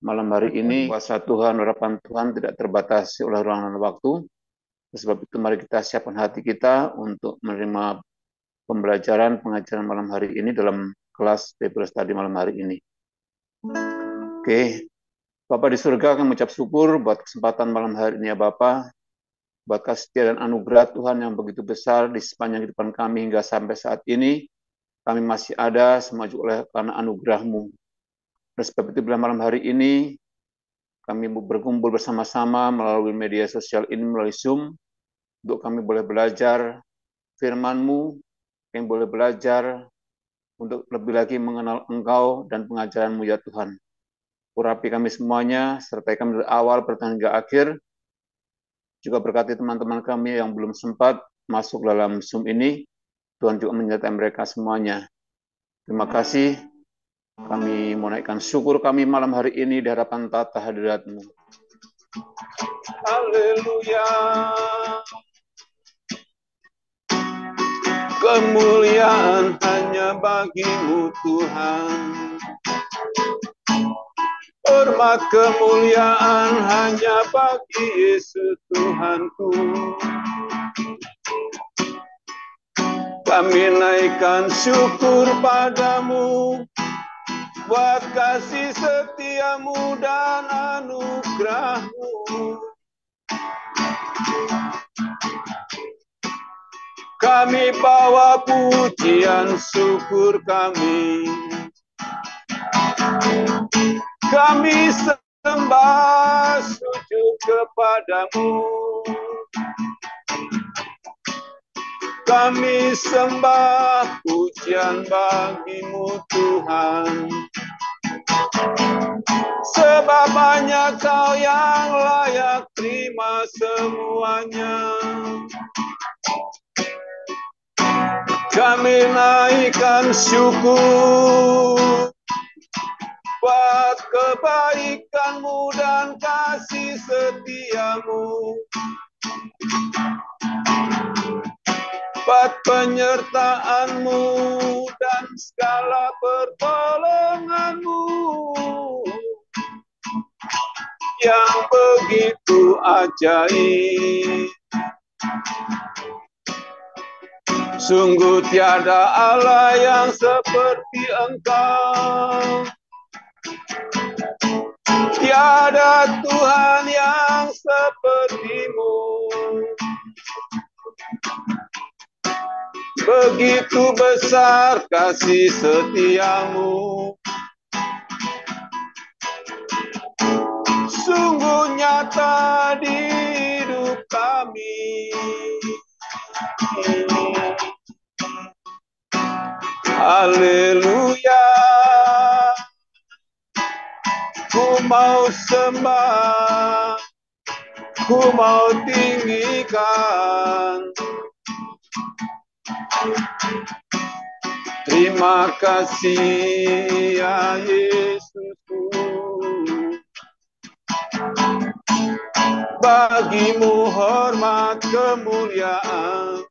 malam hari ini. Kuasa Tuhan, harapan Tuhan tidak terbatasi oleh ruang dan waktu. Oleh sebab itu mari kita siapkan hati kita untuk menerima pembelajaran pengajaran malam hari ini dalam kelas Bible Study malam hari ini. Oke, Bapak di surga akan mengucap syukur buat kesempatan malam hari ini ya Bapak, buat kasih setia dan anugerah Tuhan yang begitu besar di sepanjang kehidupan kami hingga sampai saat ini. Kami masih ada semua juga oleh karena anugerah-Mu. Oleh sebab itu pada malam hari ini kami berkumpul bersama-sama melalui media sosial ini, melalui Zoom, untuk kami boleh belajar firman-Mu, kami boleh belajar untuk lebih lagi mengenal Engkau dan pengajaran-Mu ya Tuhan. Urapi kami semuanya, sertai kami dari awal, pertengahan hingga akhir. Juga berkati teman-teman kami yang belum sempat masuk dalam Zoom ini, Tuhan juga menyertai mereka semuanya. Terima kasih. Kami menaikkan syukur kami malam hari ini di hadapan tata hadirat-Mu. Haleluya. Kemuliaan hanya bagi-Mu Tuhan. Hormat kemuliaan hanya bagi Yesus Tuhanku. Kami naikkan syukur padamu buat kasih setiamu dan anugerahmu. Kami bawa pujian syukur kami. Kami sembah sujud kepadamu. Kami sembah pujian bagi-Mu Tuhan. Sebab hanya Kau yang layak terima semuanya. Kami naikkan syukur buat kebaikan-Mu dan kasih setia-Mu. Buat penyertaan-Mu dan segala pertolongan-Mu yang begitu ajaib. Sungguh tiada Allah yang seperti Engkau. Tiada Tuhan yang seperti-Mu. Begitu besar kasih setia-Mu. Sungguh nyata di hidup kami. Haleluya. Ku mau sembah, ku mau tinggikan. Terima kasih ya Yesusku. Bagi-Mu hormat kemuliaan.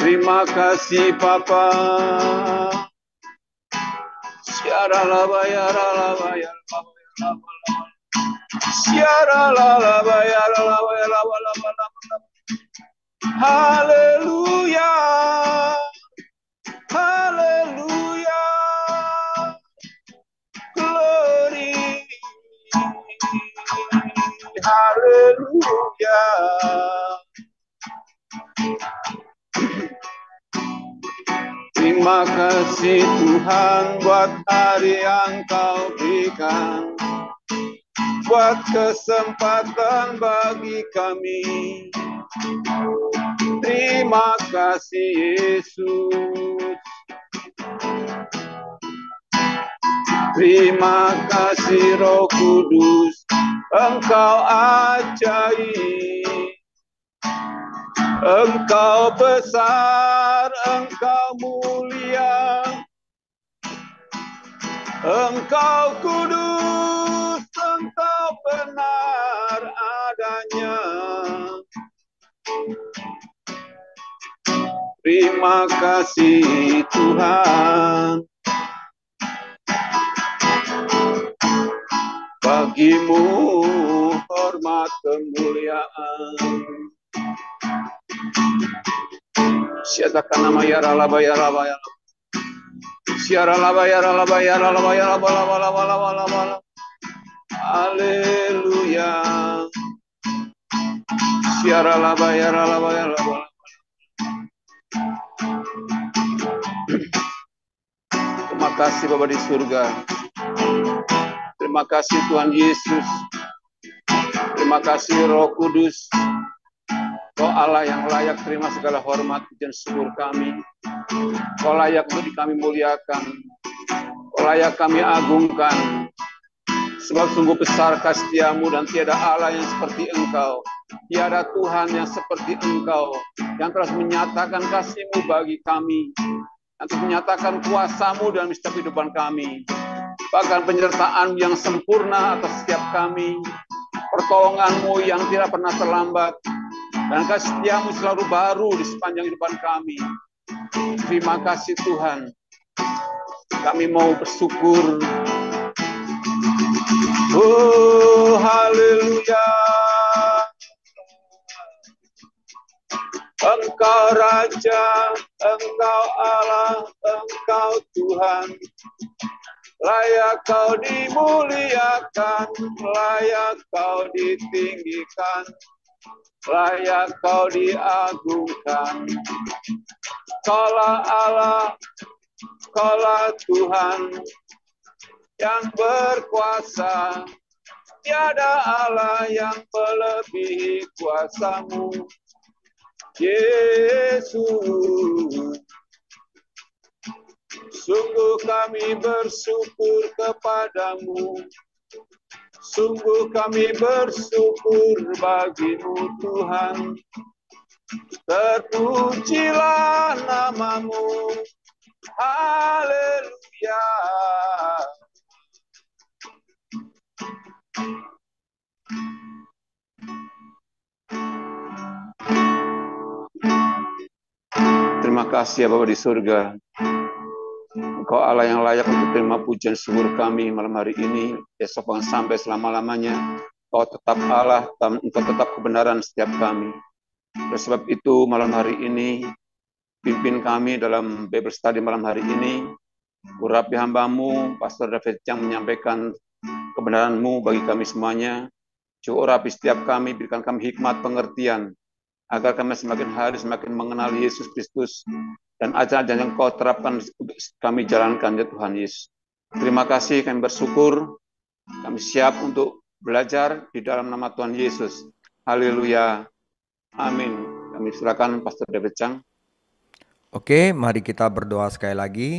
Terima kasih Bapa. Haleluya. Haleluya. Glory. Haleluya. Terima kasih Tuhan buat hari yang Kau berikan, buat kesempatan bagi kami. Terima kasih Yesus. Terima kasih Roh Kudus, Engkau ajaib. Engkau besar, Engkau mulia, Engkau kudus, Engkau benar adanya. Terima kasih Tuhan. bagimu hormat kemuliaan. Siatakan nama ya ralaba ya raba ya. Siara laba ya ralaba ya ralaba ya raba laba laba laba laba. Haleluya. Siara laba ya ralaba ya raba. Terima kasih Bapa di surga. Terima kasih Tuhan Yesus. Terima kasih Roh Kudus. Kau Allah yang layak terima segala hormat dan syukur kami. Kau layak untuk kami muliakan. Kau layak kami agungkan. Sebab sungguh besar kasih-Mu dan tiada Allah yang seperti Engkau. Tiada Tuhan yang seperti Engkau. Yang telah menyatakan kasih-Mu bagi kami. Yang telah menyatakan kuasa-Mu dalam setiap kehidupan kami. Bahkan penyertaan yang sempurna atas setiap kami. Pertolongan-Mu yang tidak pernah terlambat. Dan kasih-Mu selalu baru di sepanjang kehidupan kami. Terima kasih Tuhan. Kami mau bersyukur. Oh, haleluya. Engkau Raja, Engkau Allah, Engkau Tuhan. Layak Kau dimuliakan, layak Kau ditinggikan, layak Kau diagungkan. Kaulah Allah, Kaulah Tuhan yang berkuasa. Tiada Allah yang melebihi kuasa-Mu, Yesus. Sungguh kami bersyukur kepadamu. Sungguh kami bersyukur bagi-Mu Tuhan. Terpujilah nama-Mu. Haleluya. Terima kasih ya Bapa di surga. Engkau Allah yang layak untuk terima pujian syukur kami malam hari ini, besok sampai selama-lamanya. Kau tetap Allah, Engkau tetap kebenaran setiap kami. Oleh sebab itu malam hari ini, pimpin kami dalam Bible Study malam hari ini. Urapi hamba-Mu, Pastor David yang menyampaikan kebenaran-Mu bagi kami semuanya. Urapi setiap kami, berikan kami hikmat pengertian, agar kami semakin hari semakin mengenal Yesus Kristus dan ajaran yang Kau terapkan untuk kami jalankan ya Tuhan Yesus. Terima kasih, kami bersyukur, kami siap untuk belajar di dalam nama Tuhan Yesus. Haleluya. Amin. Kami silakan Pastor David Chang. Oke, mari kita berdoa sekali lagi.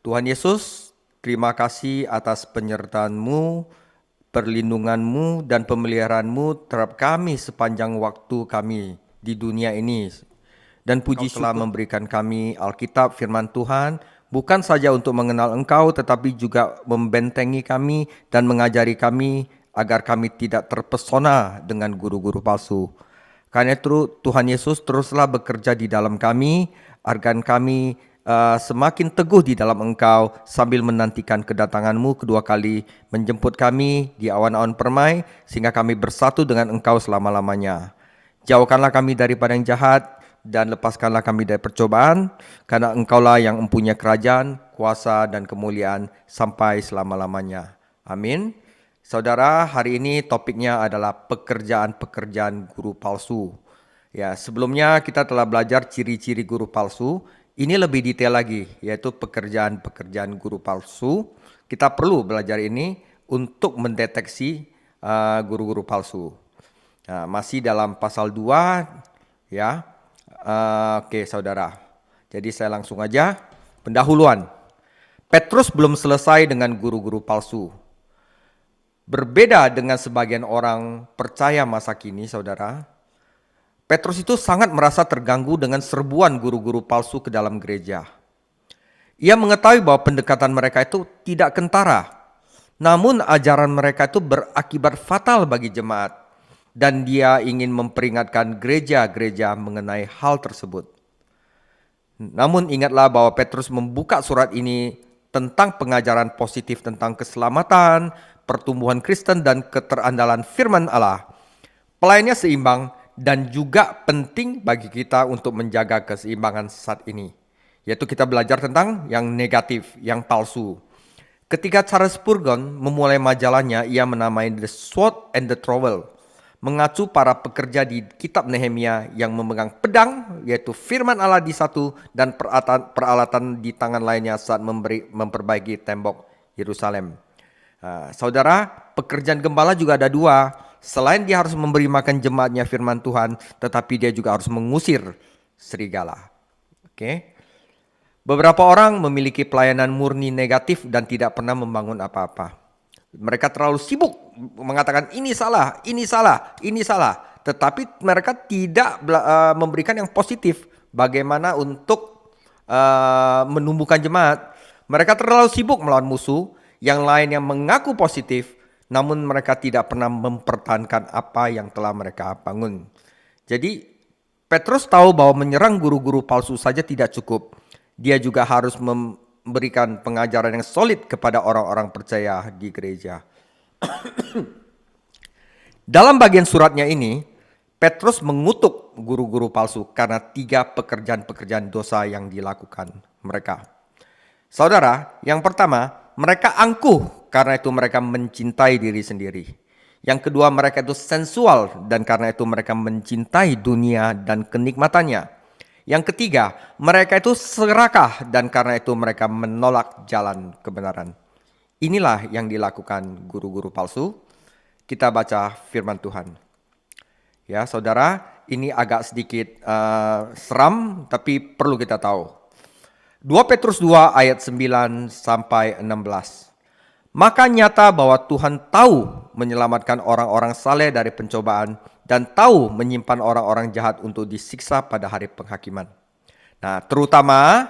Tuhan Yesus, terima kasih atas penyertaan-Mu, perlindungan-Mu, dan pemeliharaan-Mu terhadap kami sepanjang waktu kami di dunia ini. Dan puji telah memberikan kami Alkitab firman Tuhan, bukan saja untuk mengenal Engkau, tetapi juga membentengi kami dan mengajari kami agar kami tidak terpesona dengan guru-guru palsu. Karena itu Tuhan Yesus teruslah bekerja di dalam kami, agar kami semakin teguh di dalam Engkau sambil menantikan kedatangan-Mu kedua kali menjemput kami di awan-awan permai, sehingga kami bersatu dengan Engkau selama-lamanya. Jauhkanlah kami daripada yang jahat dan lepaskanlah kami dari percobaan, karena Engkaulah yang mempunyai kerajaan, kuasa, dan kemuliaan sampai selama-lamanya. Amin. Saudara, hari ini topiknya adalah pekerjaan-pekerjaan guru palsu. Ya, sebelumnya kita telah belajar ciri-ciri guru palsu. Ini lebih detail lagi, yaitu pekerjaan-pekerjaan guru palsu. Kita perlu belajar ini untuk mendeteksi guru-guru palsu. Nah, masih dalam pasal 2, ya. Oke, saudara. Jadi saya langsung aja. Pendahuluan. Petrus belum selesai dengan guru-guru palsu. Berbeda dengan sebagian orang percaya masa kini, saudara. Petrus itu sangat merasa terganggu dengan serbuan guru-guru palsu ke dalam gereja. Ia mengetahui bahwa pendekatan mereka itu tidak kentara. Namun ajaran mereka itu berakibat fatal bagi jemaat. Dan dia ingin memperingatkan gereja-gereja mengenai hal tersebut. Namun ingatlah bahwa Petrus membuka surat ini tentang pengajaran positif tentang keselamatan, pertumbuhan Kristen dan keterandalan firman Allah. Pelayanannya seimbang dan juga penting bagi kita untuk menjaga keseimbangan saat ini. Yaitu kita belajar tentang yang negatif, yang palsu. Ketika Charles Spurgeon memulai majalahnya, ia menamai The Sword and the Trowel, mengacu para pekerja di kitab Nehemia yang memegang pedang, yaitu firman Allah di satu, dan peralatan di tangan lainnya saat memperbaiki tembok Yerusalem. Saudara, pekerjaan gembala juga ada dua. Selain dia harus memberi makan jemaatnya firman Tuhan, tetapi dia juga harus mengusir serigala. Oke. Beberapa orang memiliki pelayanan murni negatif dan tidak pernah membangun apa-apa. Mereka terlalu sibuk mengatakan ini salah, ini salah, ini salah. Tetapi mereka tidak memberikan yang positif. Bagaimana untuk menumbuhkan jemaat. Mereka terlalu sibuk melawan musuh. Yang lain yang mengaku positif, namun mereka tidak pernah mempertahankan apa yang telah mereka bangun. Jadi Petrus tahu bahwa menyerang guru-guru palsu saja tidak cukup. Dia juga harus memberikan pengajaran yang solid kepada orang-orang percaya di gereja. Dalam bagian suratnya ini, Petrus mengutuk guru-guru palsu karena 3 pekerjaan-pekerjaan dosa yang dilakukan mereka. Saudara, yang pertama, mereka angkuh karena itu mereka mencintai diri sendiri. Yang kedua, mereka itu sensual dan karena itu mereka mencintai dunia dan kenikmatannya. Yang ketiga, mereka itu serakah dan karena itu mereka menolak jalan kebenaran. Inilah yang dilakukan guru-guru palsu. Kita baca firman Tuhan. Ya, saudara, ini agak sedikit seram tapi perlu kita tahu. 2 Petrus 2 ayat 9 sampai 16. Maka nyata bahwa Tuhan tahu menyelamatkan orang-orang saleh dari pencobaan dan tahu menyimpan orang-orang jahat untuk disiksa pada hari penghakiman. Nah, terutama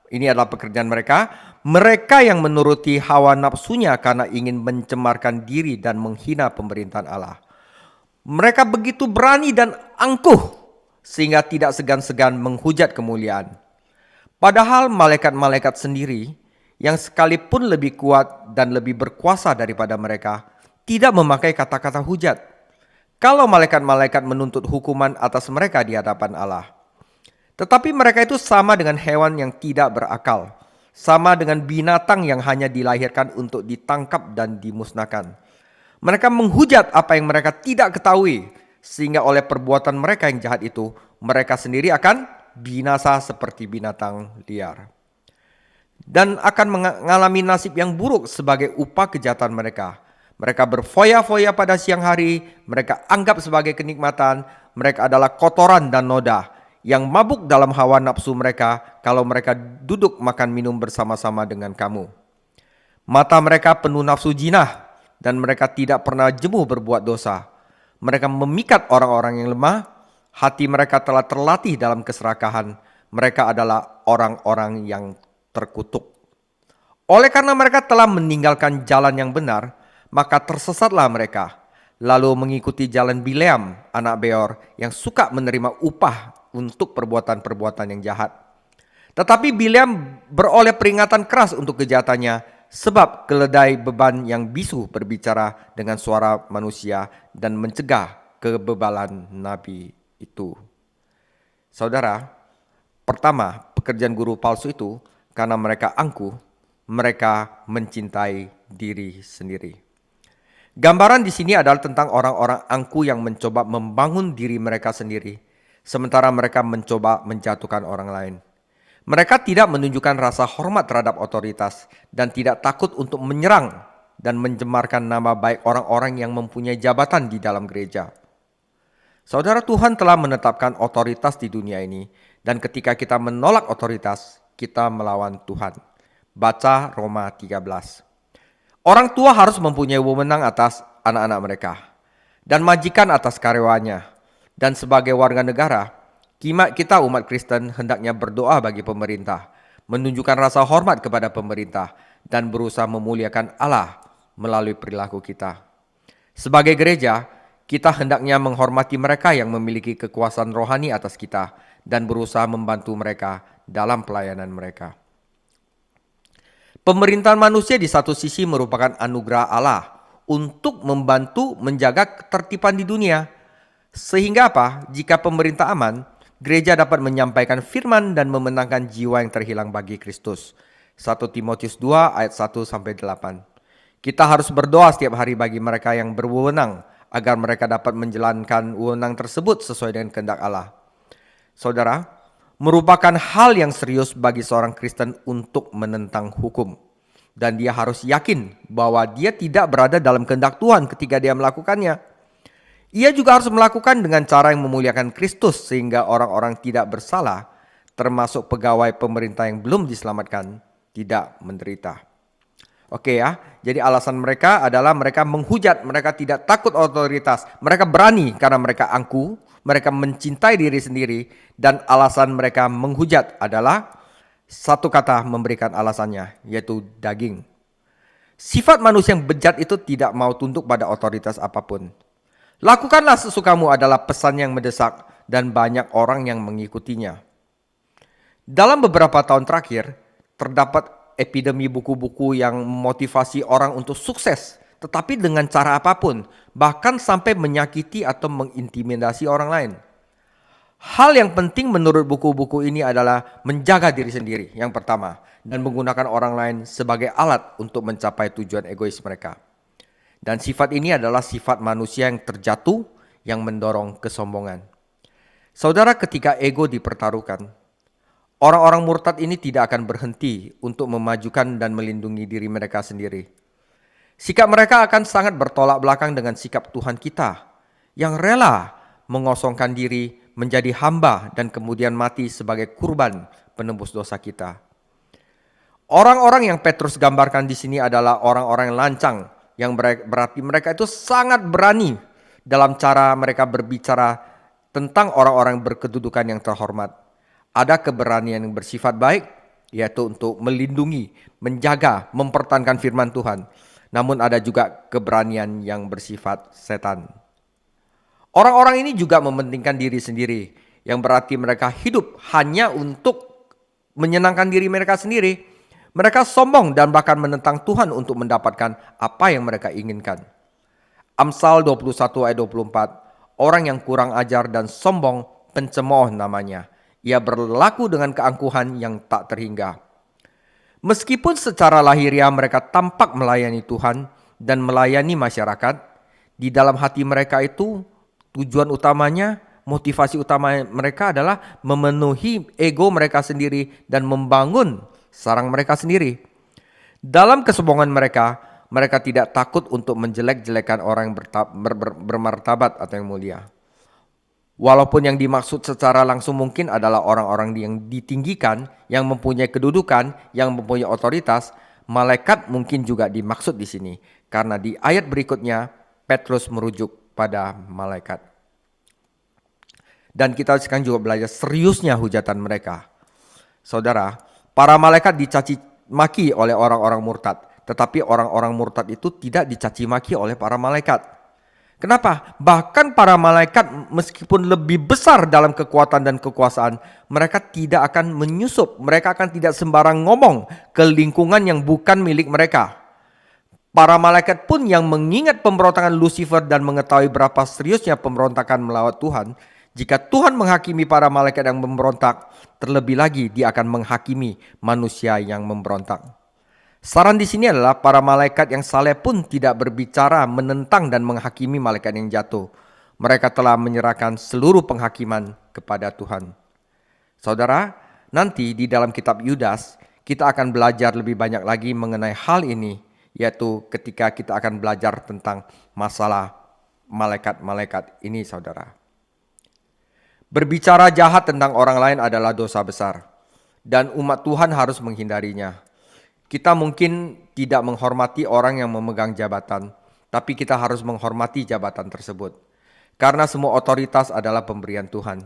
ini adalah pekerjaan mereka yang menuruti hawa nafsunya karena ingin mencemarkan diri dan menghina pemerintahan Allah. Mereka begitu berani dan angkuh sehingga tidak segan-segan menghujat kemuliaan. Padahal malaikat-malaikat sendiri yang sekalipun lebih kuat dan lebih berkuasa daripada mereka tidak memakai kata-kata hujat. Kalau malaikat-malaikat menuntut hukuman atas mereka di hadapan Allah. Tetapi mereka itu sama dengan hewan yang tidak berakal. Sama dengan binatang yang hanya dilahirkan untuk ditangkap dan dimusnahkan. Mereka menghujat apa yang mereka tidak ketahui. Sehingga oleh perbuatan mereka yang jahat itu, mereka sendiri akan binasa seperti binatang liar. Dan akan mengalami nasib yang buruk sebagai upah kejahatan mereka. Mereka berfoya-foya pada siang hari, mereka anggap sebagai kenikmatan, mereka adalah kotoran dan noda, yang mabuk dalam hawa nafsu mereka kalau mereka duduk makan minum bersama-sama dengan kamu. Mata mereka penuh nafsu jinah, dan mereka tidak pernah jemu berbuat dosa. Mereka memikat orang-orang yang lemah, hati mereka telah terlatih dalam keserakahan. Mereka adalah orang-orang yang terkutuk. Oleh karena mereka telah meninggalkan jalan yang benar, maka tersesatlah mereka. Lalu mengikuti jalan Bileam, anak Beor, yang suka menerima upah untuk perbuatan-perbuatan yang jahat. Tetapi Bileam beroleh peringatan keras untuk kejahatannya, sebab keledai beban yang bisu berbicara dengan suara manusia dan mencegah kebebalan nabi itu. Saudara, pertama, pekerjaan guru palsu itu karena mereka angkuh, mereka mencintai diri sendiri. Gambaran di sini adalah tentang orang-orang angkuh yang mencoba membangun diri mereka sendiri, sementara mereka mencoba menjatuhkan orang lain. Mereka tidak menunjukkan rasa hormat terhadap otoritas dan tidak takut untuk menyerang dan mencemarkan nama baik orang-orang yang mempunyai jabatan di dalam gereja. Saudara, Tuhan telah menetapkan otoritas di dunia ini, dan ketika kita menolak otoritas, kita melawan Tuhan. Baca Roma 13. Orang tua harus mempunyai wewenang atas anak-anak mereka, dan majikan atas karyawannya. Dan sebagai warga negara, kita umat Kristen hendaknya berdoa bagi pemerintah, menunjukkan rasa hormat kepada pemerintah, dan berusaha memuliakan Allah melalui perilaku kita. Sebagai gereja, kita hendaknya menghormati mereka yang memiliki kekuasaan rohani atas kita dan berusaha membantu mereka dalam pelayanan mereka. Pemerintahan manusia di satu sisi merupakan anugerah Allah untuk membantu menjaga ketertiban di dunia. Sehingga apa? Jika pemerintah aman, gereja dapat menyampaikan firman dan memenangkan jiwa yang terhilang bagi Kristus. 1 Timotius 2 ayat 1-8. Kita harus berdoa setiap hari bagi mereka yang berwenang, agar mereka dapat menjalankan wewenang tersebut sesuai dengan kehendak Allah. Saudara, merupakan hal yang serius bagi seorang Kristen untuk menentang hukum. Dan dia harus yakin bahwa dia tidak berada dalam kehendak Tuhan ketika dia melakukannya. Ia juga harus melakukan dengan cara yang memuliakan Kristus sehingga orang-orang tidak bersalah, termasuk pegawai pemerintah yang belum diselamatkan, tidak menderita. Oke ya, jadi alasan mereka adalah mereka menghujat, mereka tidak takut otoritas, mereka berani karena mereka angkuh, mereka mencintai diri sendiri, dan alasan mereka menghujat adalah satu kata memberikan alasannya, yaitu daging. Sifat manusia yang bejat itu tidak mau tunduk pada otoritas apapun. Lakukanlah sesukamu adalah pesan yang mendesak dan banyak orang yang mengikutinya. Dalam beberapa tahun terakhir, terdapat epidemi buku-buku yang memotivasi orang untuk sukses, tetapi dengan cara apapun, bahkan sampai menyakiti atau mengintimidasi orang lain. Hal yang penting menurut buku-buku ini adalah menjaga diri sendiri yang pertama, dan menggunakan orang lain sebagai alat untuk mencapai tujuan egois mereka. Dan sifat ini adalah sifat manusia yang terjatuh yang mendorong kesombongan. Saudara, ketika ego dipertaruhkan, orang-orang murtad ini tidak akan berhenti untuk memajukan dan melindungi diri mereka sendiri. Sikap mereka akan sangat bertolak belakang dengan sikap Tuhan kita yang rela mengosongkan diri menjadi hamba dan kemudian mati sebagai kurban penebus dosa kita. Orang-orang yang Petrus gambarkan di sini adalah orang-orang lancang, yang berarti mereka itu sangat berani dalam cara mereka berbicara tentang orang-orang berkedudukan yang terhormat. Ada keberanian yang bersifat baik, yaitu untuk melindungi, menjaga, mempertahankan firman Tuhan. Namun ada juga keberanian yang bersifat setan. Orang-orang ini juga mementingkan diri sendiri, yang berarti mereka hidup hanya untuk menyenangkan diri mereka sendiri. Mereka sombong dan bahkan menentang Tuhan untuk mendapatkan apa yang mereka inginkan. Amsal 21 ayat 24, orang yang kurang ajar dan sombong, pencemooh namanya. Ia berlaku dengan keangkuhan yang tak terhingga. Meskipun secara lahiriah mereka tampak melayani Tuhan dan melayani masyarakat, di dalam hati mereka itu tujuan utamanya, motivasi utama mereka adalah memenuhi ego mereka sendiri dan membangun sarang mereka sendiri. Dalam kesombongan mereka, mereka tidak takut untuk menjelek-jelekan orang yang bermartabat atau yang mulia. Walaupun yang dimaksud secara langsung mungkin adalah orang-orang yang ditinggikan, yang mempunyai kedudukan, yang mempunyai otoritas, malaikat mungkin juga dimaksud di sini. Karena di ayat berikutnya, Petrus merujuk pada malaikat. Dan kita sekarang juga belajar seriusnya hujatan mereka. Saudara, para malaikat dicaci maki oleh orang-orang murtad. Tetapi orang-orang murtad itu tidak dicaci maki oleh para malaikat. Kenapa? Bahkan para malaikat meskipun lebih besar dalam kekuatan dan kekuasaan, mereka tidak akan menyusup. Mereka akan tidak sembarang ngomong ke lingkungan yang bukan milik mereka. Para malaikat pun yang mengingat pemberontakan Lucifer dan mengetahui berapa seriusnya pemberontakan melawan Tuhan, jika Tuhan menghakimi para malaikat yang memberontak, terlebih lagi dia akan menghakimi manusia yang memberontak. Saran di sini adalah para malaikat yang saleh pun tidak berbicara menentang dan menghakimi malaikat yang jatuh. Mereka telah menyerahkan seluruh penghakiman kepada Tuhan. Saudara, nanti di dalam kitab Yudas kita akan belajar lebih banyak lagi mengenai hal ini, yaitu ketika kita akan belajar tentang masalah malaikat-malaikat ini, saudara. Berbicara jahat tentang orang lain adalah dosa besar, dan umat Tuhan harus menghindarinya. Kita mungkin tidak menghormati orang yang memegang jabatan, tapi kita harus menghormati jabatan tersebut. Karena semua otoritas adalah pemberian Tuhan.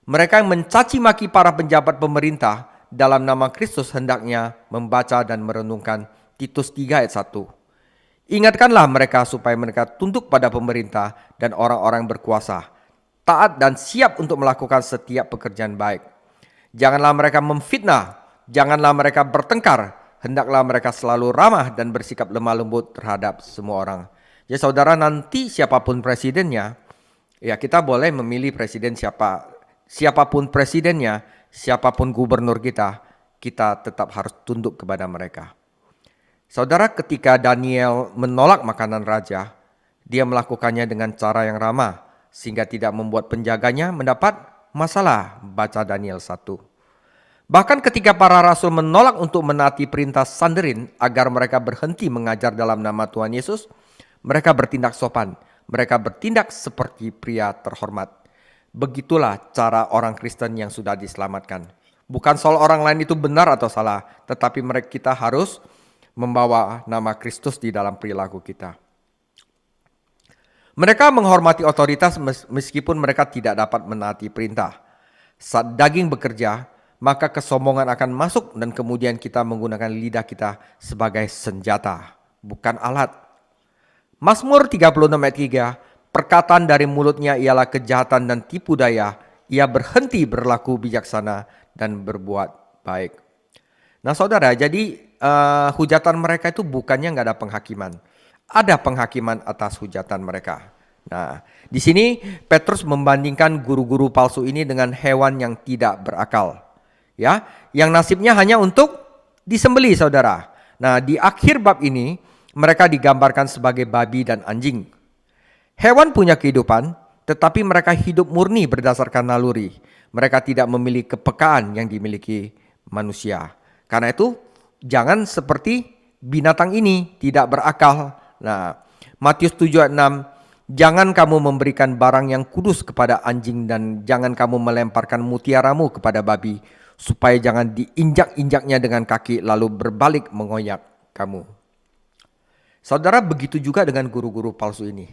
Mereka yang mencaci maki para penjabat pemerintah dalam nama Kristus hendaknya membaca dan merenungkan Titus 3 ayat 1. Ingatkanlah mereka supaya mereka tunduk pada pemerintah dan orang-orang berkuasa, taat dan siap untuk melakukan setiap pekerjaan baik. Janganlah mereka memfitnah, janganlah mereka bertengkar, hendaklah mereka selalu ramah dan bersikap lemah lembut terhadap semua orang. Ya saudara, nanti siapapun presidennya, ya kita boleh memilih presiden siapapun presidennya, siapapun gubernur kita tetap harus tunduk kepada mereka. Saudara, ketika Daniel menolak makanan raja, dia melakukannya dengan cara yang ramah, sehingga tidak membuat penjaganya mendapat masalah. Baca Daniel 1. Bahkan ketika para rasul menolak untuk menaati perintah Sanhedrin agar mereka berhenti mengajar dalam nama Tuhan Yesus, mereka bertindak sopan. Mereka bertindak seperti pria terhormat. Begitulah cara orang Kristen yang sudah diselamatkan. Bukan soal orang lain itu benar atau salah, tetapi kita harus membawa nama Kristus di dalam perilaku kita. Mereka menghormati otoritas meskipun mereka tidak dapat menaati perintah. Saat daging bekerja, maka kesombongan akan masuk dan kemudian kita menggunakan lidah kita sebagai senjata, bukan alat. Mazmur 36 ayat 3, perkataan dari mulutnya ialah kejahatan dan tipu daya. Ia berhenti berlaku bijaksana dan berbuat baik. Nah saudara, jadi hujatan mereka itu bukannya nggak ada penghakiman. Ada penghakiman atas hujatan mereka. Nah, di sini Petrus membandingkan guru-guru palsu ini dengan hewan yang tidak berakal. Ya, yang nasibnya hanya untuk disembelih, saudara. Nah, di akhir bab ini mereka digambarkan sebagai babi dan anjing. Hewan punya kehidupan, tetapi mereka hidup murni berdasarkan naluri. Mereka tidak memiliki kepekaan yang dimiliki manusia. Karena itu, jangan seperti binatang ini, tidak berakal. Nah, Matius 7 ayat 6, jangan kamu memberikan barang yang kudus kepada anjing dan jangan kamu melemparkan mutiaramu kepada babi, supaya jangan diinjak-injaknya dengan kaki lalu berbalik mengoyak kamu. Saudara, begitu juga dengan guru-guru palsu ini.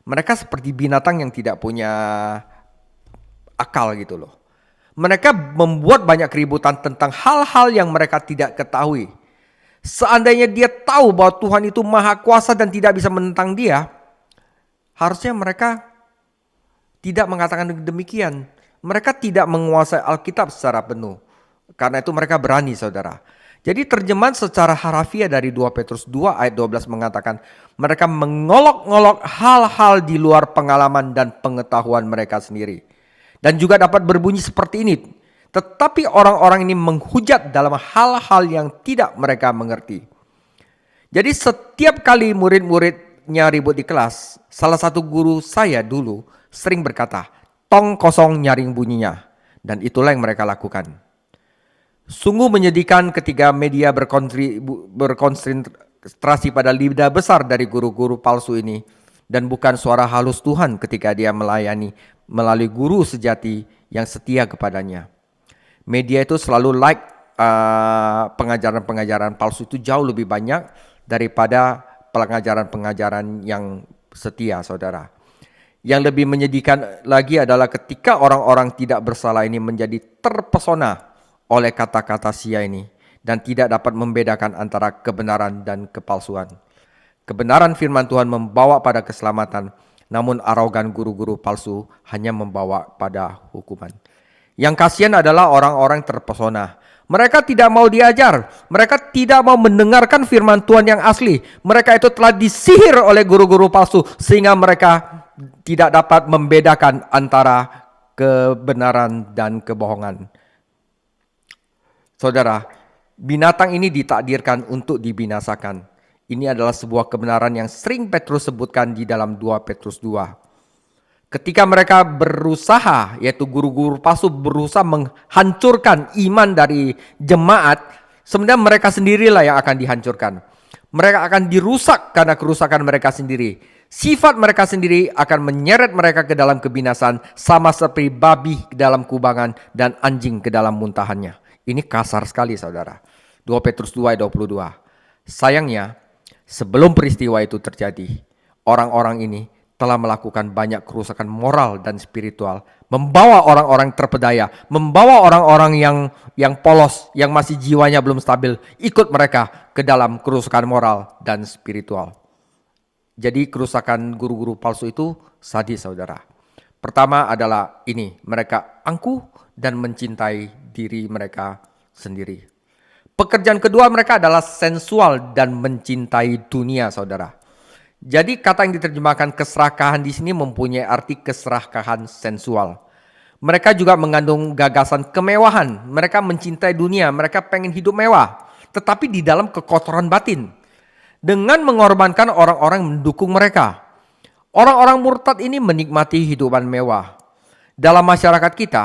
Mereka seperti binatang yang tidak punya akal gitu loh. Mereka membuat banyak keributan tentang hal-hal yang mereka tidak ketahui. Seandainya dia tahu bahwa Tuhan itu maha kuasa dan tidak bisa menentang dia, harusnya mereka tidak mengatakan demikian. Mereka tidak menguasai Alkitab secara penuh. Karena itu mereka berani, saudara. Jadi terjemahan secara harafiah dari 2 Petrus 2 ayat 12 mengatakan, mereka mengolok-ngolok hal-hal di luar pengalaman dan pengetahuan mereka sendiri. Dan juga dapat berbunyi seperti ini. Tetapi orang-orang ini menghujat dalam hal-hal yang tidak mereka mengerti. Jadi setiap kali murid-muridnya ribut di kelas, salah satu guru saya dulu sering berkata, tong kosong nyaring bunyinya. Dan itulah yang mereka lakukan. Sungguh menyedihkan ketika media berkonsentrasi pada lidah besar dari guru-guru palsu ini. Dan bukan suara halus Tuhan ketika dia melayani melalui guru sejati yang setia kepadanya. Media itu selalu pengajaran-pengajaran palsu itu jauh lebih banyak daripada pengajaran-pengajaran yang setia, saudara. Yang lebih menyedihkan lagi adalah ketika orang-orang tidak bersalah ini menjadi terpesona oleh kata-kata sia ini dan tidak dapat membedakan antara kebenaran dan kepalsuan. Kebenaran firman Tuhan membawa pada keselamatan, namun arogan guru-guru palsu hanya membawa pada hukuman. Yang kasihan adalah orang-orang terpesona. Mereka tidak mau diajar, mereka tidak mau mendengarkan firman Tuhan yang asli. Mereka itu telah disihir oleh guru-guru palsu sehingga mereka tidak dapat membedakan antara kebenaran dan kebohongan. Saudara, binatang ini ditakdirkan untuk dibinasakan. Ini adalah sebuah kebenaran yang sering Petrus sebutkan di dalam 2 Petrus 2. Ketika mereka berusaha, yaitu guru-guru palsu berusaha menghancurkan iman dari jemaat, sebenarnya mereka sendirilah yang akan dihancurkan. Mereka akan dirusak karena kerusakan mereka sendiri. Sifat mereka sendiri akan menyeret mereka ke dalam kebinasan, sama seperti babi ke dalam kubangan dan anjing ke dalam muntahannya. Ini kasar sekali, saudara. 2 Petrus 2 ayat 22. Sayangnya, sebelum peristiwa itu terjadi, orang-orang ini telah melakukan banyak kerusakan moral dan spiritual, membawa orang-orang terpedaya, membawa orang-orang yang polos, yang masih jiwanya belum stabil, ikut mereka ke dalam kerusakan moral dan spiritual. Jadi kerusakan guru-guru palsu itu sadis, saudara. Pertama adalah ini, mereka angkuh dan mencintai diri mereka sendiri. Pekerjaan kedua mereka adalah sensual dan mencintai dunia, saudara. Jadi kata yang diterjemahkan keserakahan di sini mempunyai arti keserakahan sensual. Mereka juga mengandung gagasan kemewahan. Mereka mencintai dunia, mereka pengen hidup mewah. Tetapi di dalam kekotoran batin. Dengan mengorbankan orang-orang yang mendukung mereka. Orang-orang murtad ini menikmati hidupan mewah. Dalam masyarakat kita,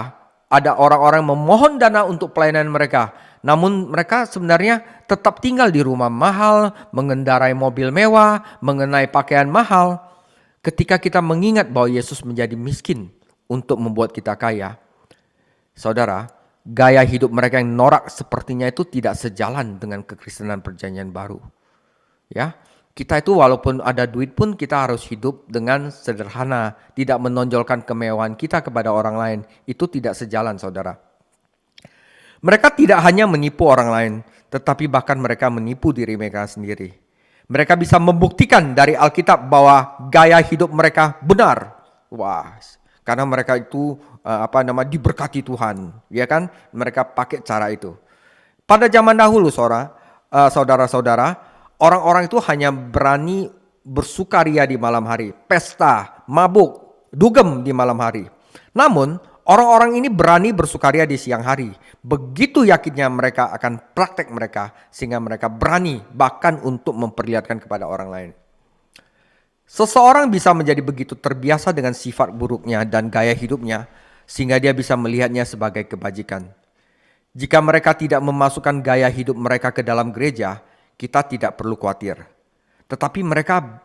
ada orang-orang yang memohon dana untuk pelayanan mereka. Namun mereka sebenarnya tetap tinggal di rumah mahal, mengendarai mobil mewah, mengenai pakaian mahal. Ketika kita mengingat bahwa Yesus menjadi miskin untuk membuat kita kaya, saudara, gaya hidup mereka yang norak sepertinya itu tidak sejalan dengan kekristenan perjanjian baru. Ya, kita itu walaupun ada duit pun kita harus hidup dengan sederhana, tidak menonjolkan kemewahan kita kepada orang lain. Itu tidak sejalan, saudara. Mereka tidak hanya menipu orang lain, tetapi bahkan mereka menipu diri mereka sendiri. Mereka bisa membuktikan dari Alkitab bahwa gaya hidup mereka benar. Wah, karena mereka itu diberkati Tuhan, ya kan? Mereka pakai cara itu. Pada zaman dahulu, saudara-saudara, orang-orang itu hanya berani bersukaria di malam hari, pesta, mabuk, dugem di malam hari. Namun, orang-orang ini berani bersukaria di siang hari. Begitu yakinnya mereka akan praktek mereka, sehingga mereka berani bahkan untuk memperlihatkan kepada orang lain. Seseorang bisa menjadi begitu terbiasa dengan sifat buruknya dan gaya hidupnya, sehingga dia bisa melihatnya sebagai kebajikan. Jika mereka tidak memasukkan gaya hidup mereka ke dalam gereja, kita tidak perlu khawatir. Tetapi mereka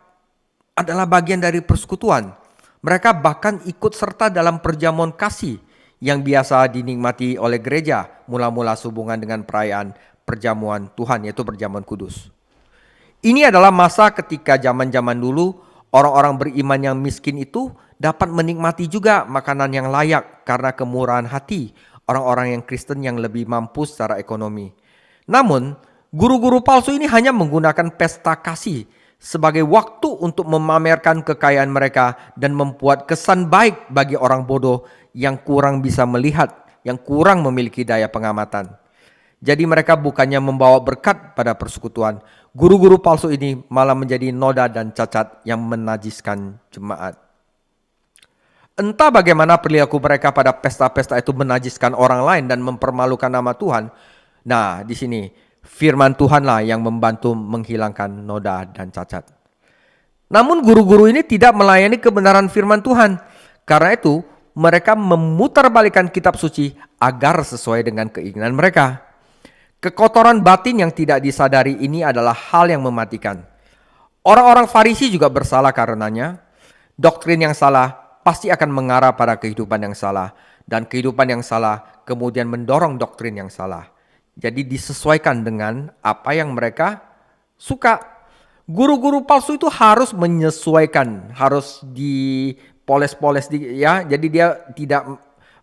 adalah bagian dari persekutuan. Mereka bahkan ikut serta dalam perjamuan kasih yang biasa dinikmati oleh gereja mula-mula sehubungan dengan perayaan perjamuan Tuhan, yaitu perjamuan kudus. Ini adalah masa ketika zaman-zaman dulu orang-orang beriman yang miskin itu dapat menikmati juga makanan yang layak karena kemurahan hati orang-orang yang Kristen yang lebih mampu secara ekonomi. Namun, guru-guru palsu ini hanya menggunakan pesta kasih sebagai waktu untuk memamerkan kekayaan mereka dan membuat kesan baik bagi orang bodoh yang kurang bisa melihat, yang kurang memiliki daya pengamatan. Jadi mereka bukannya membawa berkat pada persekutuan. Guru-guru palsu ini malah menjadi noda dan cacat yang menajiskan jemaat. Entah bagaimana perilaku mereka pada pesta-pesta itu menajiskan orang lain dan mempermalukan nama Tuhan. Nah, di sini firman Tuhanlah yang membantu menghilangkan noda dan cacat. Namun guru-guru ini tidak melayani kebenaran firman Tuhan. Karena itu mereka memutarbalikkan kitab suci agar sesuai dengan keinginan mereka. Kekotoran batin yang tidak disadari ini adalah hal yang mematikan. Orang-orang Farisi juga bersalah karenanya. Doktrin yang salah pasti akan mengarah pada kehidupan yang salah. Dan kehidupan yang salah kemudian mendorong doktrin yang salah. Jadi disesuaikan dengan apa yang mereka suka. Guru-guru palsu itu harus menyesuaikan, harus dipoles-poles ya. Jadi dia tidak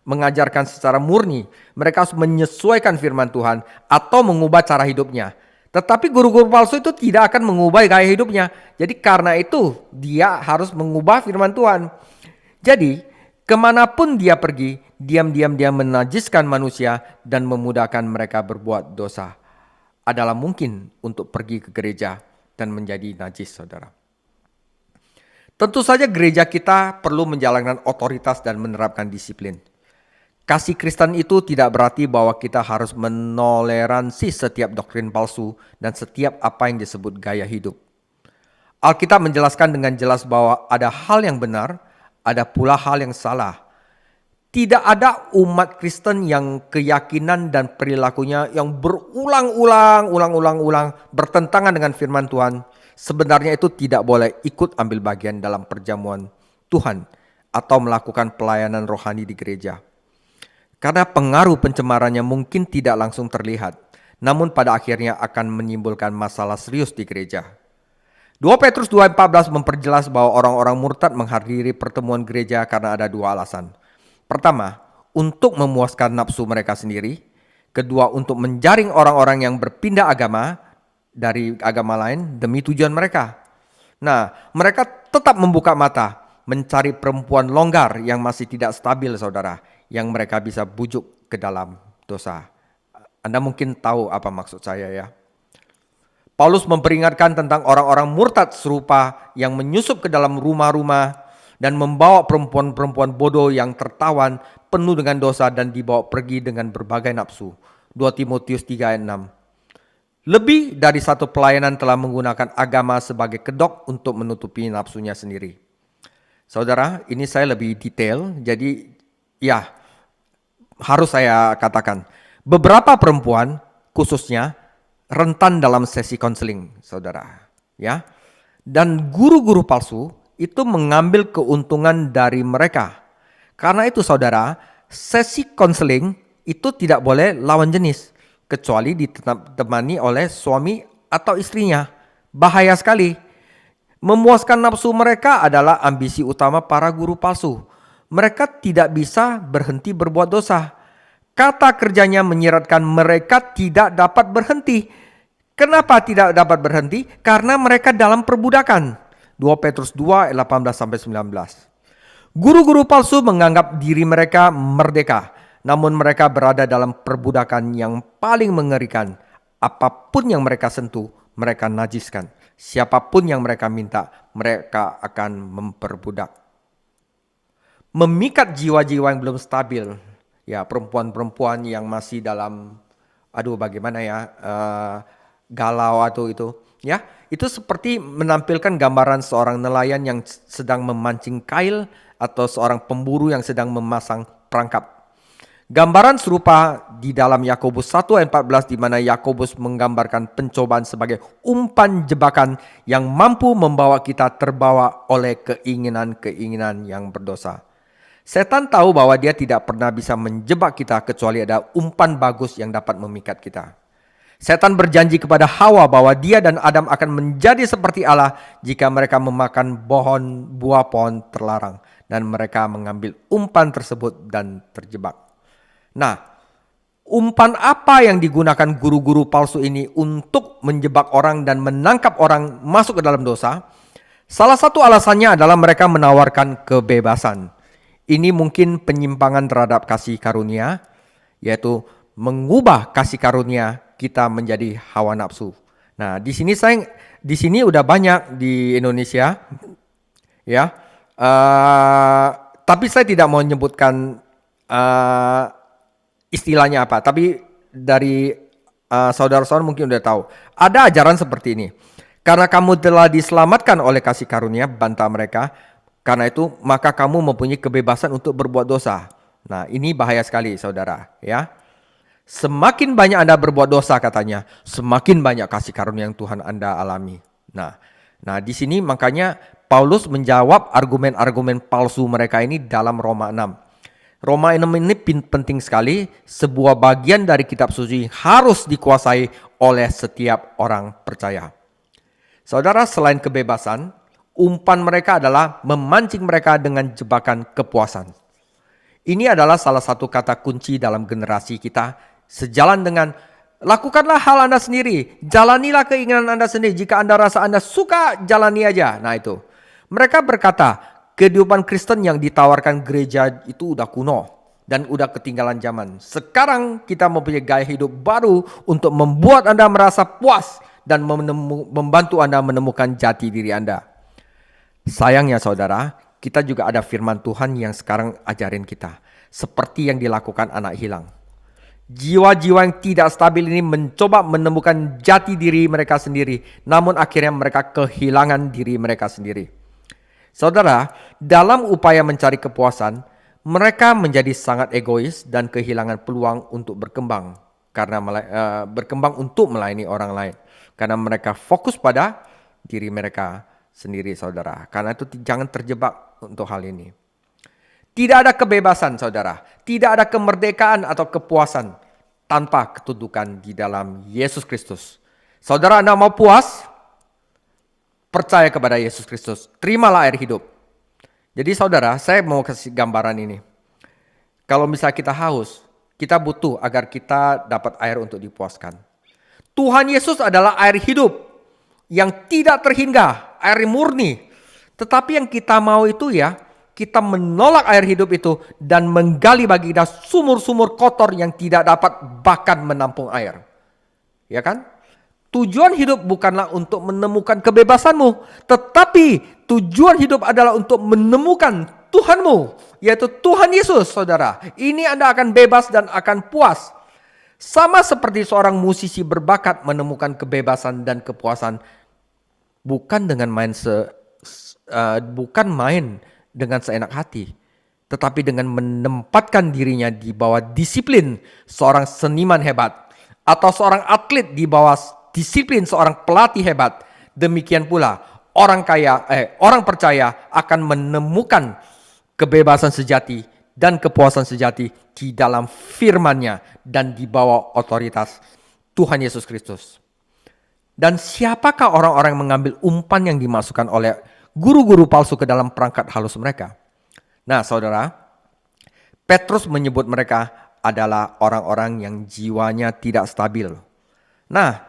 mengajarkan secara murni. Mereka harus menyesuaikan firman Tuhan atau mengubah cara hidupnya. Tetapi guru-guru palsu itu tidak akan mengubah gaya hidupnya. Jadi karena itu dia harus mengubah firman Tuhan. Jadi kemanapun dia pergi, diam-diam dia menajiskan manusia dan memudahkan mereka berbuat dosa. Adalah mungkin untuk pergi ke gereja dan menjadi najis, saudara. Tentu saja gereja kita perlu menjalankan otoritas dan menerapkan disiplin. Kasih Kristen itu tidak berarti bahwa kita harus menoleransi setiap doktrin palsu dan setiap apa yang disebut gaya hidup. Alkitab menjelaskan dengan jelas bahwa ada hal yang benar, ada pula hal yang salah. Tidak ada umat Kristen yang keyakinan dan perilakunya yang berulang-ulang bertentangan dengan firman Tuhan. Sebenarnya itu tidak boleh ikut ambil bagian dalam perjamuan Tuhan atau melakukan pelayanan rohani di gereja. Karena pengaruh pencemarannya mungkin tidak langsung terlihat, namun pada akhirnya akan menimbulkan masalah serius di gereja. 2 Petrus 2:14 memperjelas bahwa orang-orang murtad menghadiri pertemuan gereja karena ada dua alasan. Pertama, untuk memuaskan nafsu mereka sendiri. Kedua, untuk menjaring orang-orang yang berpindah agama dari agama lain demi tujuan mereka. Nah, mereka tetap membuka mata, mencari perempuan longgar yang masih tidak stabil, saudara, yang mereka bisa bujuk ke dalam dosa. Anda mungkin tahu apa maksud saya ya. Paulus memperingatkan tentang orang-orang murtad serupa yang menyusup ke dalam rumah-rumah dan membawa perempuan-perempuan bodoh yang tertawan penuh dengan dosa dan dibawa pergi dengan berbagai nafsu. 2 Timotius 3 ayat 6. Lebih dari satu pelayanan telah menggunakan agama sebagai kedok untuk menutupi nafsunya sendiri. Saudara, ini saya lebih detail, jadi ya harus saya katakan. Beberapa perempuan khususnya rentan dalam sesi konseling, saudara. Ya, dan guru-guru palsu itu mengambil keuntungan dari mereka. Karena itu saudara, sesi konseling itu tidak boleh lawan jenis. Kecuali ditemani oleh suami atau istrinya. Bahaya sekali. Memuaskan nafsu mereka adalah ambisi utama para guru palsu. Mereka tidak bisa berhenti berbuat dosa. Kata kerjanya menyiratkan mereka tidak dapat berhenti. Kenapa tidak dapat berhenti? Karena mereka dalam perbudakan. 2 Petrus 2 ayat 18-19. Guru-guru palsu menganggap diri mereka merdeka, namun mereka berada dalam perbudakan yang paling mengerikan. Apapun yang mereka sentuh, mereka najiskan. Siapapun yang mereka minta, mereka akan memperbudak. Memikat jiwa-jiwa yang belum stabil. Ya, perempuan-perempuan yang masih dalam, bagaimana ya, galau atau itu. Ya, itu seperti menampilkan gambaran seorang nelayan yang sedang memancing kail atau seorang pemburu yang sedang memasang perangkap. Gambaran serupa di dalam Yakobus 1 ayat 14 di mana Yakobus menggambarkan pencobaan sebagai umpan jebakan yang mampu membawa kita terbawa oleh keinginan-keinginan yang berdosa. Setan tahu bahwa dia tidak pernah bisa menjebak kita kecuali ada umpan bagus yang dapat memikat kita. Setan berjanji kepada Hawa bahwa dia dan Adam akan menjadi seperti Allah jika mereka memakan buah pohon terlarang. Dan mereka mengambil umpan tersebut dan terjebak. Nah, umpan apa yang digunakan guru-guru palsu ini untuk menjebak orang dan menangkap orang masuk ke dalam dosa? Salah satu alasannya adalah mereka menawarkan kebebasan. Ini mungkin penyimpangan terhadap kasih karunia, yaitu mengubah kasih karunia kita menjadi hawa nafsu. Nah, di sini udah banyak di Indonesia, ya. Tapi saya tidak mau menyebutkan istilahnya apa. Tapi dari saudara-saudara mungkin udah tahu. Ada ajaran seperti ini. Karena kamu telah diselamatkan oleh kasih karunia, bantah mereka. Karena itu maka kamu mempunyai kebebasan untuk berbuat dosa. Nah, ini bahaya sekali saudara, ya. Semakin banyak Anda berbuat dosa katanya, semakin banyak kasih karunia yang Tuhan Anda alami. Nah, di sini makanya Paulus menjawab argumen-argumen palsu mereka ini dalam Roma 6. Roma 6 ini penting sekali, sebuah bagian dari kitab suci harus dikuasai oleh setiap orang percaya. Saudara, selain kebebasan, umpan mereka adalah memancing mereka dengan jebakan kepuasan. Ini adalah salah satu kata kunci dalam generasi kita. Sejalan dengan lakukanlah hal Anda sendiri. Jalanilah keinginan Anda sendiri. Jika Anda rasa Anda suka, jalani aja. Nah itu. Mereka berkata, kehidupan Kristen yang ditawarkan gereja itu udah kuno. Dan udah ketinggalan zaman. Sekarang kita mempunyai gaya hidup baru untuk membuat Anda merasa puas. Dan membantu Anda menemukan jati diri Anda. Sayangnya saudara, kita juga ada firman Tuhan yang sekarang ajarin kita. Seperti yang dilakukan anak hilang. Jiwa-jiwa yang tidak stabil ini mencoba menemukan jati diri mereka sendiri. Namun akhirnya mereka kehilangan diri mereka sendiri. Saudara, dalam upaya mencari kepuasan, mereka menjadi sangat egois dan kehilangan peluang untuk berkembang. Karena berkembang untuk melayani orang lain. Karena mereka fokus pada diri mereka sendiri saudara. Karena itu jangan terjebak untuk hal ini. Tidak ada kebebasan saudara. Tidak ada kemerdekaan atau kepuasan tanpa ketundukan di dalam Yesus Kristus. Saudara, Anda mau puas? Percaya kepada Yesus Kristus. Terimalah air hidup. Jadi saudara, saya mau kasih gambaran ini. Kalau misalnya kita haus, kita butuh agar kita dapat air untuk dipuaskan. Tuhan Yesus adalah air hidup yang tidak terhingga, air murni. Tetapi yang kita mau itu ya, kita menolak air hidup itu dan menggali bagi kita sumur-sumur kotor yang tidak dapat bahkan menampung air. Ya kan? Tujuan hidup bukanlah untuk menemukan kebebasanmu, tetapi tujuan hidup adalah untuk menemukan Tuhanmu, yaitu Tuhan Yesus, saudara. Ini Anda akan bebas dan akan puas. Sama seperti seorang musisi berbakat menemukan kebebasan dan kepuasan bukan main dengan seenak hati, tetapi dengan menempatkan dirinya di bawah disiplin seorang seniman hebat atau seorang atlet di bawah disiplin seorang pelatih hebat. Demikian pula orang percaya akan menemukan kebebasan sejati dan kepuasan sejati di dalam firman-Nya dan di bawah otoritas Tuhan Yesus Kristus. Dan siapakah orang-orang yang mengambil umpan yang dimasukkan oleh guru-guru palsu ke dalam perangkat halus mereka? Nah, saudara, Petrus menyebut mereka adalah orang-orang yang jiwanya tidak stabil. Nah,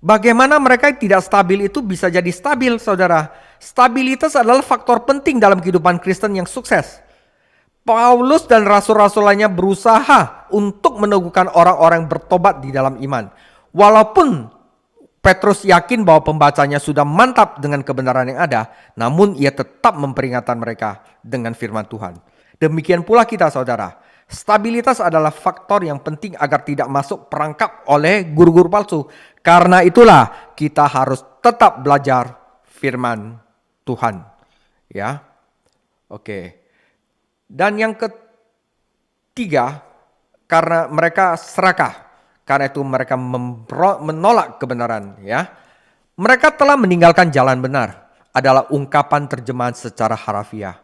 bagaimana mereka tidak stabil itu bisa jadi stabil, saudara? Stabilitas adalah faktor penting dalam kehidupan Kristen yang sukses. Paulus dan rasul-rasul lainnya berusaha untuk meneguhkan orang-orang bertobat di dalam iman. Walaupun Petrus yakin bahwa pembacanya sudah mantap dengan kebenaran yang ada, namun ia tetap memperingatkan mereka dengan firman Tuhan. Demikian pula kita, saudara. Stabilitas adalah faktor yang penting agar tidak masuk perangkap oleh guru-guru palsu. Karena itulah kita harus tetap belajar firman Tuhan. Ya. Oke. Dan yang ketiga, karena mereka serakah, karena itu mereka menolak kebenaran. Ya, mereka telah meninggalkan jalan benar. Adalah ungkapan terjemahan secara harafiah.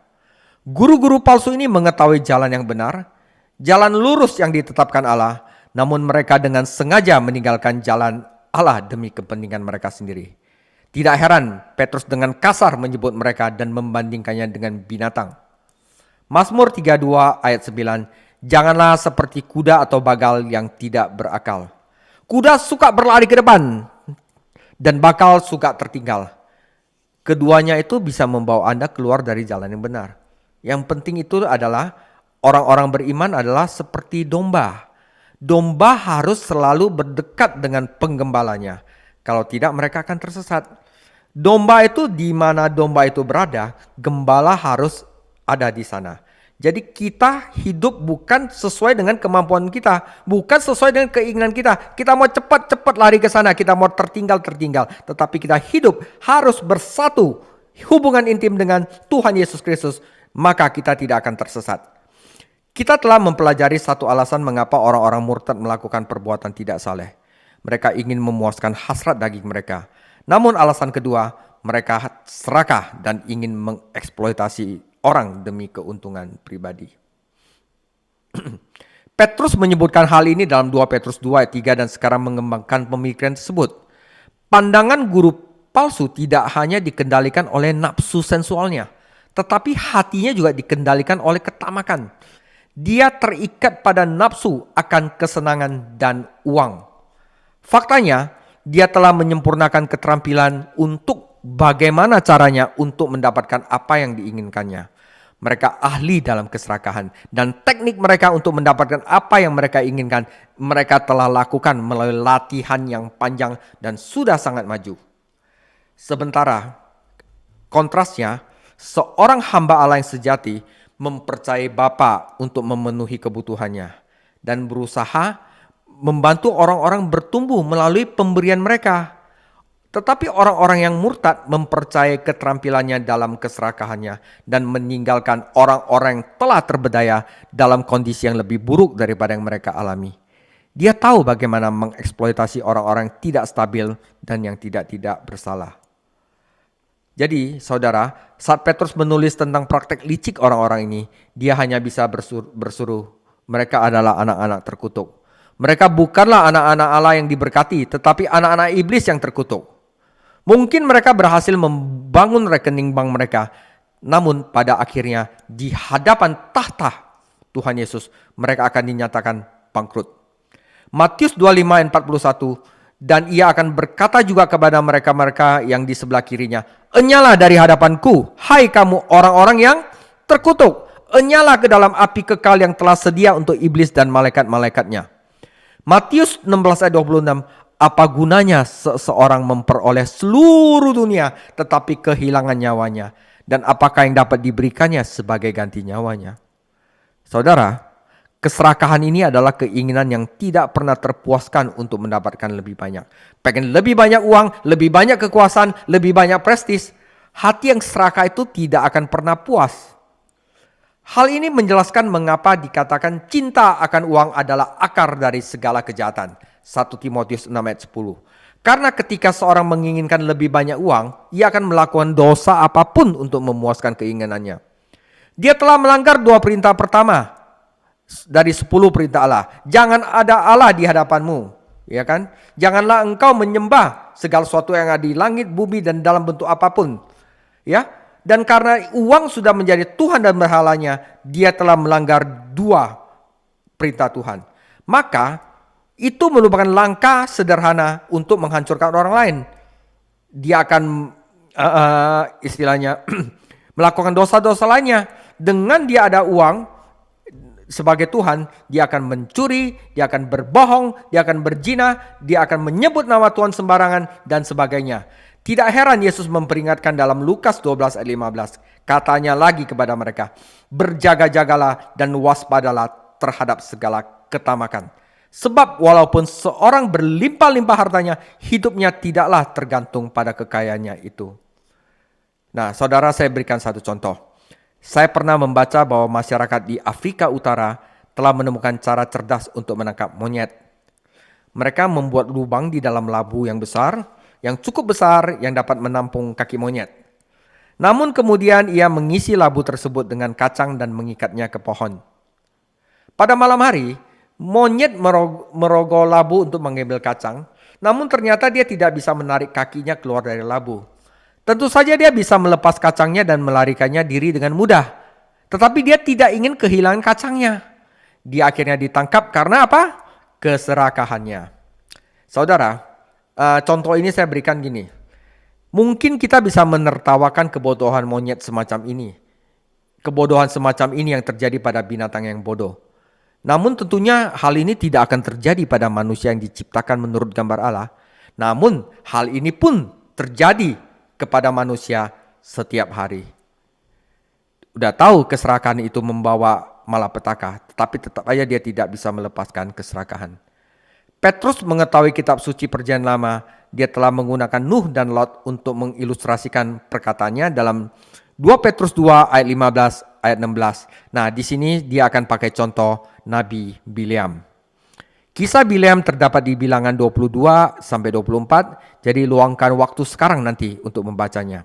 Guru-guru palsu ini mengetahui jalan yang benar, jalan lurus yang ditetapkan Allah, namun mereka dengan sengaja meninggalkan jalan Allah demi kepentingan mereka sendiri. Tidak heran Petrus dengan kasar menyebut mereka dan membandingkannya dengan binatang. Mazmur 32 ayat 9, janganlah seperti kuda atau bagal yang tidak berakal. Kuda suka berlari ke depan dan bakal suka tertinggal. Keduanya itu bisa membawa Anda keluar dari jalan yang benar. Yang penting itu adalah orang-orang beriman adalah seperti domba. Domba harus selalu berdekat dengan penggembalanya. Kalau tidak mereka akan tersesat. Domba itu di mana domba itu berada, gembala harus ada di sana. Jadi kita hidup bukan sesuai dengan kemampuan kita, bukan sesuai dengan keinginan kita. Kita mau cepat-cepat lari ke sana, kita mau tertinggal. Tetapi kita hidup harus bersatu, hubungan intim dengan Tuhan Yesus Kristus, maka kita tidak akan tersesat. Kita telah mempelajari satu alasan mengapa orang-orang murtad melakukan perbuatan tidak saleh. Mereka ingin memuaskan hasrat daging mereka. Namun alasan kedua, mereka serakah dan ingin mengeksploitasi orang demi keuntungan pribadi. Petrus menyebutkan hal ini dalam 2 Petrus 2 ayat 3 dan sekarang mengembangkan pemikiran tersebut. Pandangan guru palsu tidak hanya dikendalikan oleh nafsu sensualnya, tetapi hatinya juga dikendalikan oleh ketamakan. Dia terikat pada nafsu akan kesenangan dan uang. Faktanya, dia telah menyempurnakan keterampilan untuk bagaimana caranya untuk mendapatkan apa yang diinginkannya. Mereka ahli dalam keserakahan dan teknik mereka untuk mendapatkan apa yang mereka inginkan, mereka telah lakukan melalui latihan yang panjang dan sudah sangat maju. Sementara kontrasnya, seorang hamba Allah yang sejati mempercayai Bapa untuk memenuhi kebutuhannya dan berusaha membantu orang-orang bertumbuh melalui pemberian mereka. Tetapi orang-orang yang murtad mempercayai keterampilannya dalam keserakahannya dan meninggalkan orang-orang yang telah terberdaya dalam kondisi yang lebih buruk daripada yang mereka alami. Dia tahu bagaimana mengeksploitasi orang-orang yang tidak stabil dan yang tidak bersalah. Jadi, saudara, saat Petrus menulis tentang praktek licik orang-orang ini, dia hanya bisa bersuruh, mereka adalah anak-anak terkutuk. Mereka bukanlah anak-anak Allah yang diberkati, tetapi anak-anak iblis yang terkutuk. Mungkin mereka berhasil membangun rekening bank mereka, namun pada akhirnya di hadapan tahta Tuhan Yesus, mereka akan dinyatakan bangkrut. Matius 25 ayat 41, dan ia akan berkata juga kepada mereka-mereka yang di sebelah kirinya, enyalah dari hadapanku, hai kamu orang-orang yang terkutuk, enyalah ke dalam api kekal yang telah sedia untuk iblis dan malaikat-malaikatnya. Matius 16 ayat 26, Apa gunanya seseorang memperoleh seluruh dunia tetapi kehilangan nyawanya? Dan apakah yang dapat diberikannya sebagai ganti nyawanya? Saudara, keserakahan ini adalah keinginan yang tidak pernah terpuaskan untuk mendapatkan lebih banyak. Pengen lebih banyak uang, lebih banyak kekuasaan, lebih banyak prestis. Hati yang serakah itu tidak akan pernah puas. Hal ini menjelaskan mengapa dikatakan cinta akan uang adalah akar dari segala kejahatan. 1 Timotius 6 ayat 10. Karena ketika seorang menginginkan lebih banyak uang, ia akan melakukan dosa apapun untuk memuaskan keinginannya. Dia telah melanggar 2 perintah pertama dari 10 perintah Allah. Jangan ada Allah di hadapanmu, ya kan? Janganlah engkau menyembah segala sesuatu yang ada di langit, bumi dan dalam bentuk apapun. Ya. Dan karena uang sudah menjadi Tuhan dan berhalanya, dia telah melanggar 2 perintah Tuhan. Maka itu merupakan langkah sederhana untuk menghancurkan orang lain. Dia akan istilahnya melakukan dosa-dosa lainnya. Dengan dia ada uang sebagai Tuhan, dia akan mencuri, dia akan berbohong, dia akan berzina, dia akan menyebut nama Tuhan sembarangan dan sebagainya. Tidak heran Yesus memperingatkan dalam Lukas 12 ayat 15. Katanya lagi kepada mereka, berjaga-jagalah dan waspadalah terhadap segala ketamakan. Sebab walaupun seorang berlimpah-limpah hartanya, hidupnya tidaklah tergantung pada kekayaannya itu. Nah, saudara, saya berikan satu contoh. Saya pernah membaca bahwa masyarakat di Afrika Utara telah menemukan cara cerdas untuk menangkap monyet. Mereka membuat lubang di dalam labu yang besar, yang cukup besar yang dapat menampung kaki monyet. Namun kemudian ia mengisi labu tersebut dengan kacang dan mengikatnya ke pohon. Pada malam hari, monyet merogoh labu untuk mengambil kacang, namun ternyata dia tidak bisa menarik kakinya keluar dari labu. Tentu saja dia bisa melepas kacangnya dan melarikannya diri dengan mudah. Tetapi dia tidak ingin kehilangan kacangnya. Dia akhirnya ditangkap karena apa? Keserakahannya. Saudara, contoh ini saya berikan gini. Mungkin kita bisa menertawakan kebodohan monyet semacam ini. Kebodohan semacam ini yang terjadi pada binatang yang bodoh. Namun tentunya hal ini tidak akan terjadi pada manusia yang diciptakan menurut gambar Allah. Namun hal ini pun terjadi kepada manusia setiap hari. Udah tahu keserakahan itu membawa malapetaka, tetapi tetap aja dia tidak bisa melepaskan keserakahan. Petrus mengetahui kitab suci Perjanjian Lama, dia telah menggunakan Nuh dan Lot untuk mengilustrasikan perkataannya dalam 2 Petrus 2 ayat 15 ayat 16. Nah, di sini dia akan pakai contoh Nabi Bileam. Kisah Bileam terdapat di Bilangan 22 sampai 24, jadi luangkan waktu sekarang nanti untuk membacanya.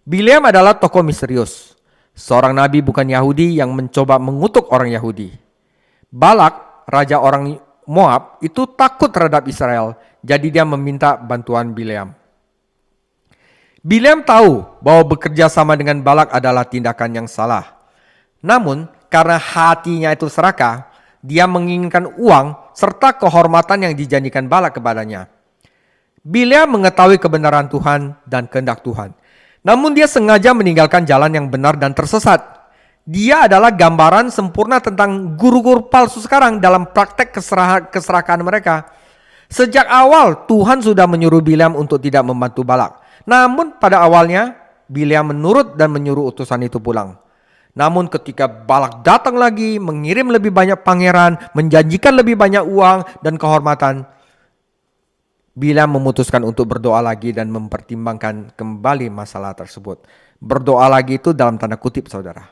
Bileam adalah tokoh misterius, seorang nabi bukan Yahudi yang mencoba mengutuk orang Yahudi. Balak, raja orang Moab, itu takut terhadap Israel, jadi dia meminta bantuan Bileam. Bileam tahu bahwa bekerja sama dengan Balak adalah tindakan yang salah. Namun, karena hatinya itu serakah, dia menginginkan uang serta kehormatan yang dijanjikan Balak kepadanya. Bileam mengetahui kebenaran Tuhan dan kehendak Tuhan. Namun dia sengaja meninggalkan jalan yang benar dan tersesat. Dia adalah gambaran sempurna tentang guru-guru palsu sekarang dalam praktek keserakahan mereka. Sejak awal Tuhan sudah menyuruh Bileam untuk tidak membantu Balak. Namun pada awalnya Bileam menurut dan menyuruh utusan itu pulang. Namun ketika Balak datang lagi, mengirim lebih banyak pangeran, menjanjikan lebih banyak uang dan kehormatan, Bileam memutuskan untuk berdoa lagi dan mempertimbangkan kembali masalah tersebut. Berdoa lagi itu dalam tanda kutip, saudara.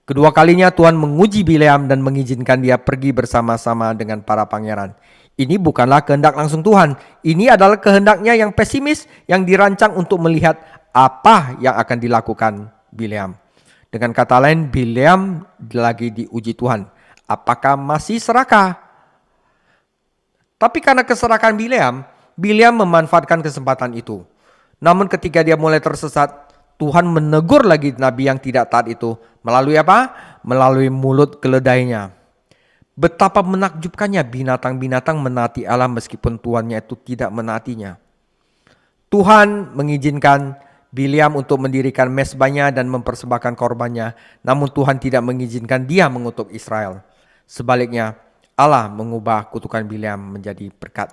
Kedua kalinya Tuhan menguji Bileam dan mengizinkan dia pergi bersama-sama dengan para pangeran. Ini bukanlah kehendak langsung Tuhan. Ini adalah kehendaknya yang pesimis yang dirancang untuk melihat apa yang akan dilakukan Bileam. Dengan kata lain, Bileam lagi diuji Tuhan. Apakah masih serakah? Tapi karena keserakahan Bileam memanfaatkan kesempatan itu. Namun ketika dia mulai tersesat, Tuhan menegur lagi nabi yang tidak taat itu. Melalui apa? Melalui mulut keledainya. Betapa menakjubkannya binatang-binatang menaati Allah meskipun tuannya itu tidak menaatinya. Tuhan mengizinkan Bileam untuk mendirikan mezbahnya dan mempersembahkan korbannya. Namun Tuhan tidak mengizinkan dia mengutuk Israel. Sebaliknya, Allah mengubah kutukan Bileam menjadi berkat.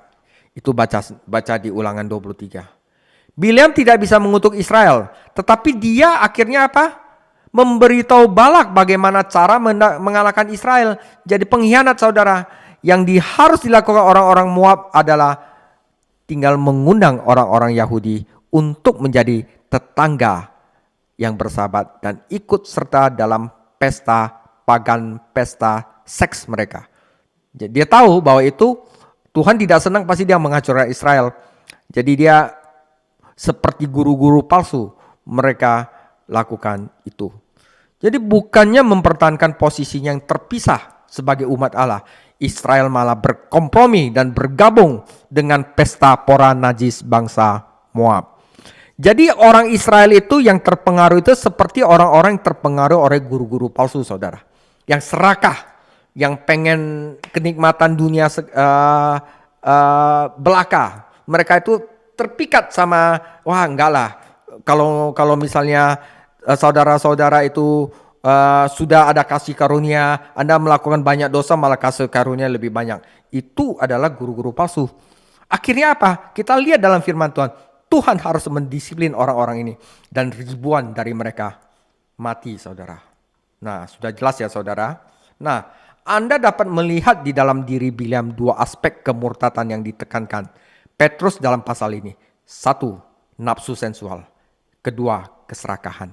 Itu baca di Ulangan 23. Bileam tidak bisa mengutuk Israel, tetapi dia akhirnya apa? Memberitahu Balak bagaimana cara mengalahkan Israel. Jadi pengkhianat saudara. Yang harus dilakukan orang-orang Moab adalah tinggal mengundang orang-orang Yahudi untuk menjadi tetangga yang bersahabat dan ikut serta dalam pesta pagan, pesta seks mereka. Jadi dia tahu bahwa itu Tuhan tidak senang, pasti dia menghancurkan Israel. Jadi dia seperti guru-guru palsu mereka lakukan itu. Jadi bukannya mempertahankan posisinya yang terpisah sebagai umat Allah, Israel malah berkompromi dan bergabung dengan pesta pora najis bangsa Moab. Jadi orang Israel itu yang terpengaruh itu seperti orang-orang yang terpengaruh oleh guru-guru palsu saudara. Yang serakah, yang pengen kenikmatan dunia belaka. Mereka itu terpikat sama, wah enggak lah. Kalau misalnya saudara-saudara itu sudah ada kasih karunia, Anda melakukan banyak dosa malah kasih karunia lebih banyak. Itu adalah guru-guru palsu. Akhirnya apa? Kita lihat dalam firman Tuhan. Tuhan harus mendisiplin orang-orang ini. Dan ribuan dari mereka mati saudara. Nah sudah jelas ya saudara. Nah Anda dapat melihat di dalam diri Bileam dua aspek kemurtatan yang ditekankan Petrus dalam pasal ini. Satu, nafsu sensual. Kedua, keserakahan.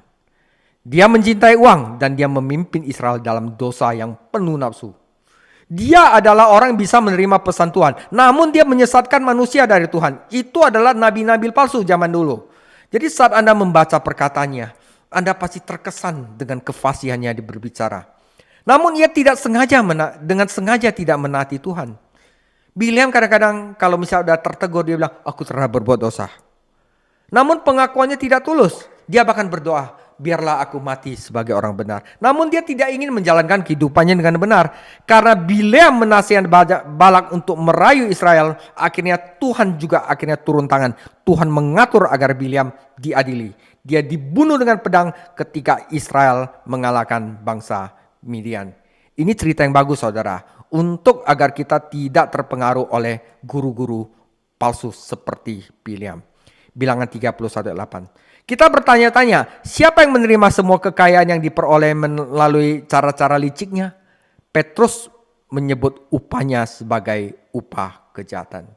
Dia mencintai uang dan dia memimpin Israel dalam dosa yang penuh nafsu. Dia adalah orang yang bisa menerima pesan Tuhan. Namun dia menyesatkan manusia dari Tuhan. Itu adalah nabi-nabi palsu zaman dulu. Jadi saat Anda membaca perkataannya, Anda pasti terkesan dengan kefasihannya di berbicara. Namun ia tidak sengaja tidak menaati Tuhan. Bileam kadang-kadang kalau misalnya sudah tertegur dia bilang, aku telah berbuat dosa. Namun pengakuannya tidak tulus. Dia bahkan berdoa, biarlah aku mati sebagai orang benar. Namun dia tidak ingin menjalankan kehidupannya dengan benar. Karena Bileam menasihati Balak untuk merayu Israel, akhirnya Tuhan juga turun tangan. Tuhan mengatur agar Bileam diadili. Dia dibunuh dengan pedang ketika Israel mengalahkan bangsa Midian. Ini cerita yang bagus saudara. Untuk agar kita tidak terpengaruh oleh guru-guru palsu seperti Bileam. Bilangan 31:8. Kita bertanya-tanya, siapa yang menerima semua kekayaan yang diperoleh melalui cara-cara liciknya? Petrus menyebut upahnya sebagai upah kejahatan.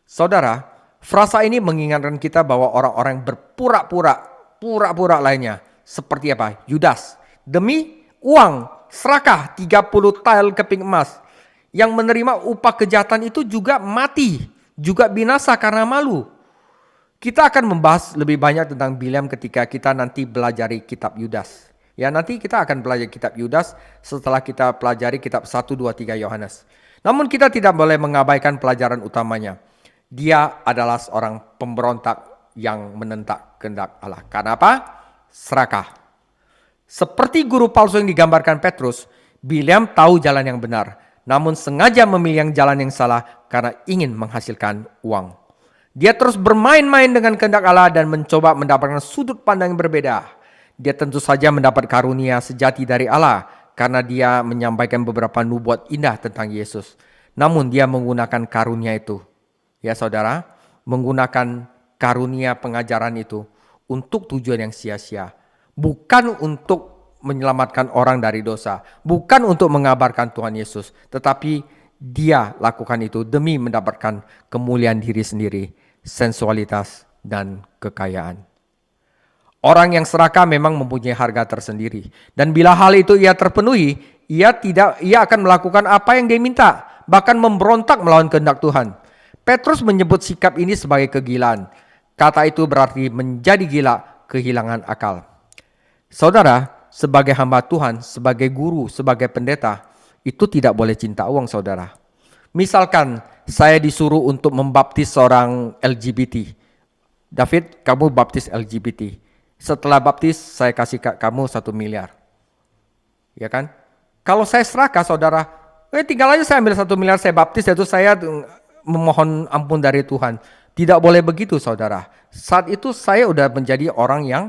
Saudara, frasa ini mengingatkan kita bahwa orang-orang berpura-pura lainnya. Seperti apa? Yudas. Demi uang, serakah 30 tael keping emas. Yang menerima upah kejahatan itu juga mati. Juga binasa karena malu. Kita akan membahas lebih banyak tentang Bileam ketika kita nanti belajari kitab Yudas. Ya, nanti kita akan belajar kitab Yudas setelah kita pelajari kitab 1, 2, 3 Yohanes. Namun kita tidak boleh mengabaikan pelajaran utamanya. Dia adalah seorang pemberontak yang menentang kehendak Allah. Karena apa? Serakah. Seperti guru palsu yang digambarkan Petrus, Bileam tahu jalan yang benar, namun sengaja memilih yang jalan yang salah karena ingin menghasilkan uang. Dia terus bermain-main dengan kehendak Allah dan mencoba mendapatkan sudut pandang yang berbeda. Dia tentu saja mendapat karunia sejati dari Allah karena dia menyampaikan beberapa nubuat indah tentang Yesus. Namun dia menggunakan karunia itu, ya saudara, menggunakan karunia pengajaran itu untuk tujuan yang sia-sia. Bukan untuk menyelamatkan orang dari dosa, bukan untuk mengabarkan Tuhan Yesus, tetapi dia lakukan itu demi mendapatkan kemuliaan diri sendiri, sensualitas, dan kekayaan. Orang yang serakah memang mempunyai harga tersendiri. Dan bila hal itu ia terpenuhi, ia akan melakukan apa yang dia minta, bahkan memberontak melawan kehendak Tuhan. Petrus menyebut sikap ini sebagai kegilaan. Kata itu berarti menjadi gila, kehilangan akal. Saudara, sebagai hamba Tuhan, sebagai guru, sebagai pendeta, itu tidak boleh cinta uang saudara. Misalkan saya disuruh untuk membaptis seorang LGBT. David, kamu baptis LGBT. Setelah baptis, saya kasih kamu 1 miliar. Ya kan? Kalau saya serakah saudara, tinggal aja saya ambil 1 miliar, saya baptis, itu saya memohon ampun dari Tuhan. Tidak boleh begitu saudara. Saat itu saya udah menjadi orang yang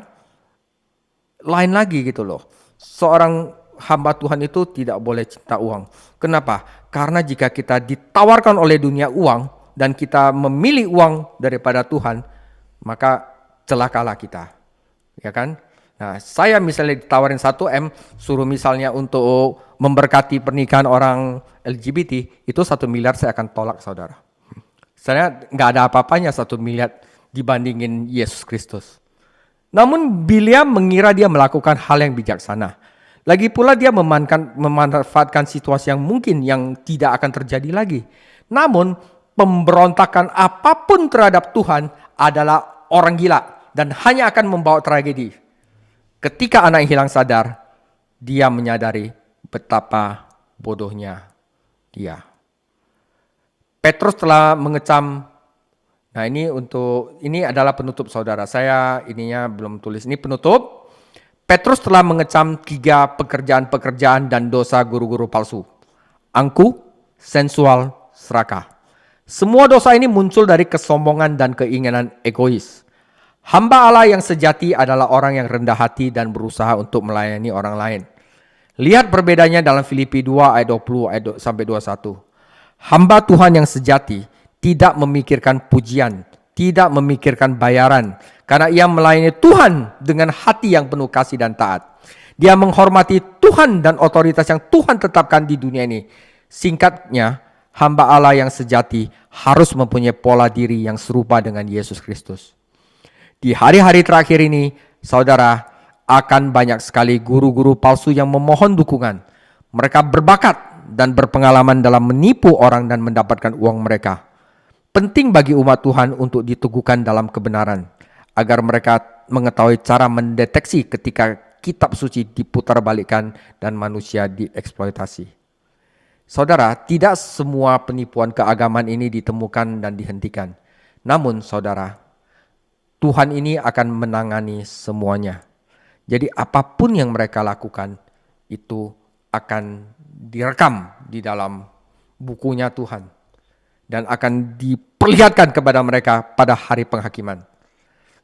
lain lagi gitu loh. Seorang hamba Tuhan itu tidak boleh cinta uang. Kenapa? Karena jika kita ditawarkan oleh dunia uang, dan kita memilih uang daripada Tuhan, maka celakalah kita. Ya kan? Nah, saya misalnya ditawarin 1M, suruh misalnya untuk memberkati pernikahan orang LGBT, itu 1 miliar saya akan tolak, saudara. Saya nggak ada apa-apanya 1 miliar dibandingin Yesus Kristus. Namun Bileam mengira dia melakukan hal yang bijaksana. Lagi pula dia memanfaatkan situasi yang mungkin yang tidak akan terjadi lagi. Namun pemberontakan apapun terhadap Tuhan adalah orang gila dan hanya akan membawa tragedi. Ketika anak hilang sadar, dia menyadari betapa bodohnya dia. Petrus telah mengecam. Nah, ini adalah penutup, saudara. Saya ininya belum tulis. Ini penutup. Petrus telah mengecam 3 pekerjaan-pekerjaan dan dosa guru-guru palsu. Angkuh, sensual, serakah. Semua dosa ini muncul dari kesombongan dan keinginan egois. Hamba Allah yang sejati adalah orang yang rendah hati dan berusaha untuk melayani orang lain. Lihat perbedaannya dalam Filipi 2 ayat 20 sampai 21. Hamba Tuhan yang sejati tidak memikirkan pujian, tidak memikirkan bayaran, karena ia melayani Tuhan dengan hati yang penuh kasih dan taat. Dia menghormati Tuhan dan otoritas yang Tuhan tetapkan di dunia ini. Singkatnya, hamba Allah yang sejati harus mempunyai pola diri yang serupa dengan Yesus Kristus. Di hari-hari terakhir ini, saudara, akan banyak sekali guru-guru palsu yang memohon dukungan. Mereka berbakat dan berpengalaman dalam menipu orang dan mendapatkan uang mereka. Penting bagi umat Tuhan untuk diteguhkan dalam kebenaran, agar mereka mengetahui cara mendeteksi ketika kitab suci diputarbalikkan dan manusia dieksploitasi. Saudara, tidak semua penipuan keagamaan ini ditemukan dan dihentikan. Namun, saudara, Tuhan ini akan menangani semuanya. Jadi apapun yang mereka lakukan, itu akan direkam di dalam bukunya Tuhan. Dan akan diperlihatkan kepada mereka pada hari penghakiman.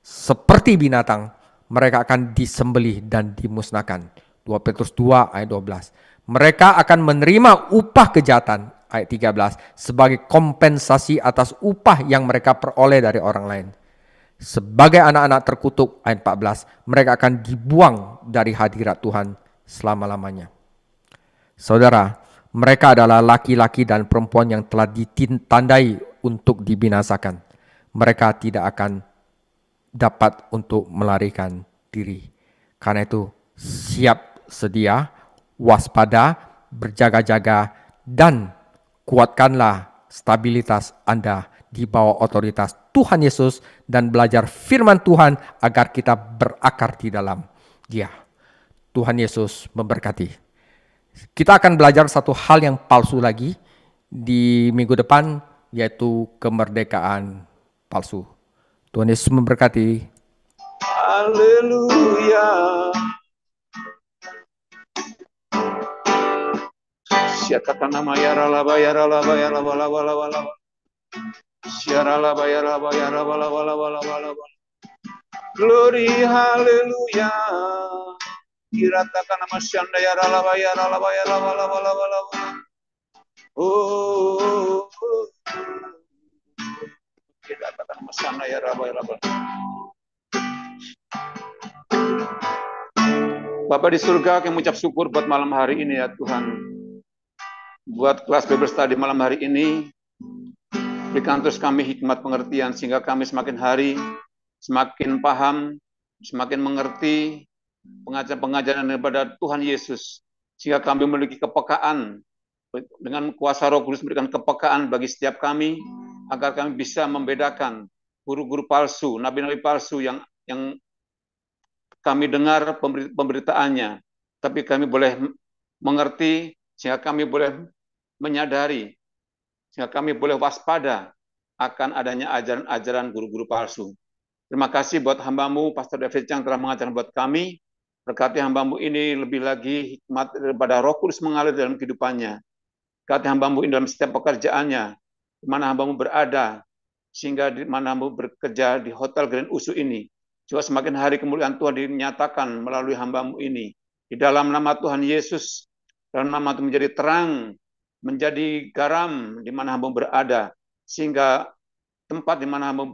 Seperti binatang, mereka akan disembelih dan dimusnahkan. 2 Petrus 2 ayat 12. Mereka akan menerima upah kejahatan, ayat 13, sebagai kompensasi atas upah yang mereka peroleh dari orang lain. Sebagai anak-anak terkutuk, ayat 14, mereka akan dibuang dari hadirat Tuhan selama-lamanya. Saudara, mereka adalah laki-laki dan perempuan yang telah ditandai untuk dibinasakan. Mereka tidak akan dapat untuk melarikan diri. Karena itu, siap sedia, waspada, berjaga-jaga, dan kuatkanlah stabilitas Anda di bawah otoritas Tuhan Yesus dan belajar firman Tuhan agar kita berakar di dalam Dia. Tuhan Yesus memberkati. Kita akan belajar satu hal yang palsu lagi di minggu depan, yaitu kemerdekaan palsu. Tuhan Yesus memberkati. Haleluya. Siatakan nama ya ralaba ya ralaba ya ralaba ya ralaba. Siaralaba ya ralaba ya ralaba. Glory haleluya. Diratakan nama syanda ya ralaba ya ralaba ya ralaba. Oh. Diratakan nama syanda ya ralaba ya ralaba. Bapa di surga, kami mengucap syukur buat malam hari ini ya Tuhan. Buat kelas Bible study malam hari ini, berikan terus kami hikmat pengertian sehingga kami semakin hari semakin paham, semakin mengerti pengajaran daripada Tuhan Yesus, sehingga kami memiliki kepekaan dengan kuasa Roh Kudus, memberikan kepekaan bagi setiap kami agar kami bisa membedakan guru-guru palsu, nabi-nabi palsu yang kami dengar pemberitaannya, tapi kami boleh mengerti sehingga kami boleh menyadari, sehingga kami boleh waspada akan adanya ajaran-ajaran guru-guru palsu. Terima kasih buat hamba-Mu, Pastor David yang telah mengajarkan buat kami. Berkati hamba-Mu ini lebih lagi hikmat daripada Roh Kudus mengalir dalam kehidupannya. Berkati hamba-Mu ini dalam setiap pekerjaannya, di mana hamba-Mu berada, sehingga di mana hamba-Mu bekerja di Hotel Grand Usu ini. Juga semakin hari kemuliaan Tuhan dinyatakan melalui hamba-Mu ini. Di dalam nama Tuhan Yesus, dalam nama Tuhan menjadi terang, menjadi garam di mana hamba-Mu berada. sehingga tempat di mana hamba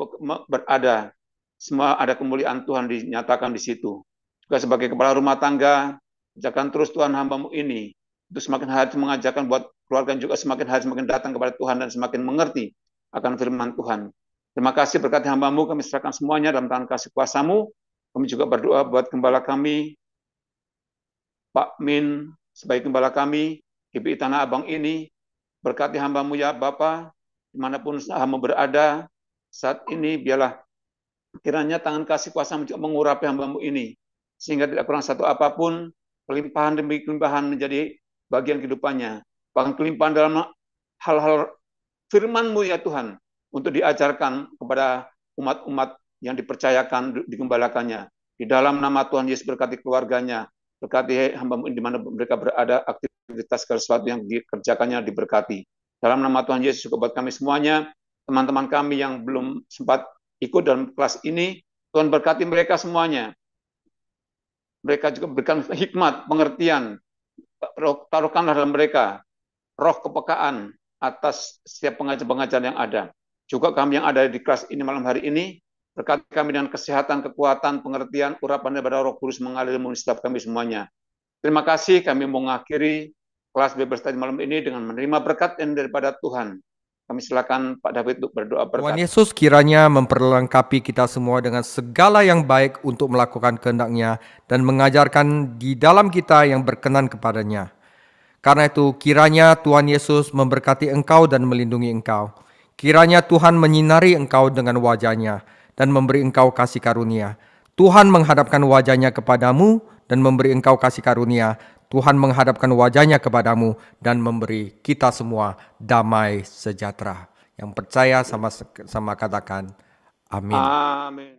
berada, semua ada kemuliaan Tuhan dinyatakan di situ. Juga sebagai kepala rumah tangga, ajarkan terus Tuhan hamba-Mu ini, itu semakin hari mengajarkan buat keluarga juga semakin hari semakin datang kepada Tuhan dan semakin mengerti akan firman Tuhan. Terima kasih berkati hamba-Mu, kami serahkan semuanya dalam tangan kasih kuasa-Mu. Kami juga berdoa buat gembala kami, Pak Min, sebagai gembala kami, GPI Tanah Abang ini, berkati hamba-Mu ya Bapa, dimanapun hamba berada, saat ini biarlah kiranya tangan kasih kuasa mengurapi hamba-Mu ini, sehingga tidak kurang satu apapun, kelimpahan demi kelimpahan menjadi bagian kehidupannya. Bahkan kelimpahan dalam hal-hal firman-Mu ya Tuhan, untuk diajarkan kepada umat-umat yang dipercayakan digembalakannya. Di dalam nama Tuhan Yesus berkati keluarganya, berkati hamba-Mu di mana mereka berada, aktivitas sesuatu yang dikerjakannya diberkati. Dalam nama Tuhan Yesus juga buat kami semuanya, teman-teman kami yang belum sempat ikut dalam kelas ini, Tuhan berkati mereka semuanya. Mereka juga berikan hikmat, pengertian, taruhkanlah dalam mereka roh kepekaan atas setiap pengajar-pengajar yang ada. Juga kami yang ada di kelas ini malam hari ini, berkati kami dengan kesehatan, kekuatan, pengertian, urapan daripada Roh Kudus mengalir memenuhi setiap kami semuanya. Terima kasih, kami mengakhiri kelas bebas tadi malam ini dengan menerima berkat yang daripada Tuhan. Kami silakan Pak David untuk berdoa berkat. Tuhan Yesus kiranya memperlengkapi kita semua dengan segala yang baik untuk melakukan kehendak-Nya dan mengajarkan di dalam kita yang berkenan kepadanya. Karena itu kiranya Tuhan Yesus memberkati engkau dan melindungi engkau. Kiranya Tuhan menyinari engkau dengan wajah-Nya dan memberi engkau kasih karunia. Tuhan menghadapkan wajah-Nya kepadamu dan memberi engkau kasih karunia. Tuhan menghadapkan wajah-Nya kepadamu dan memberi kita semua damai sejahtera. Yang percaya sama katakan amin. Amin.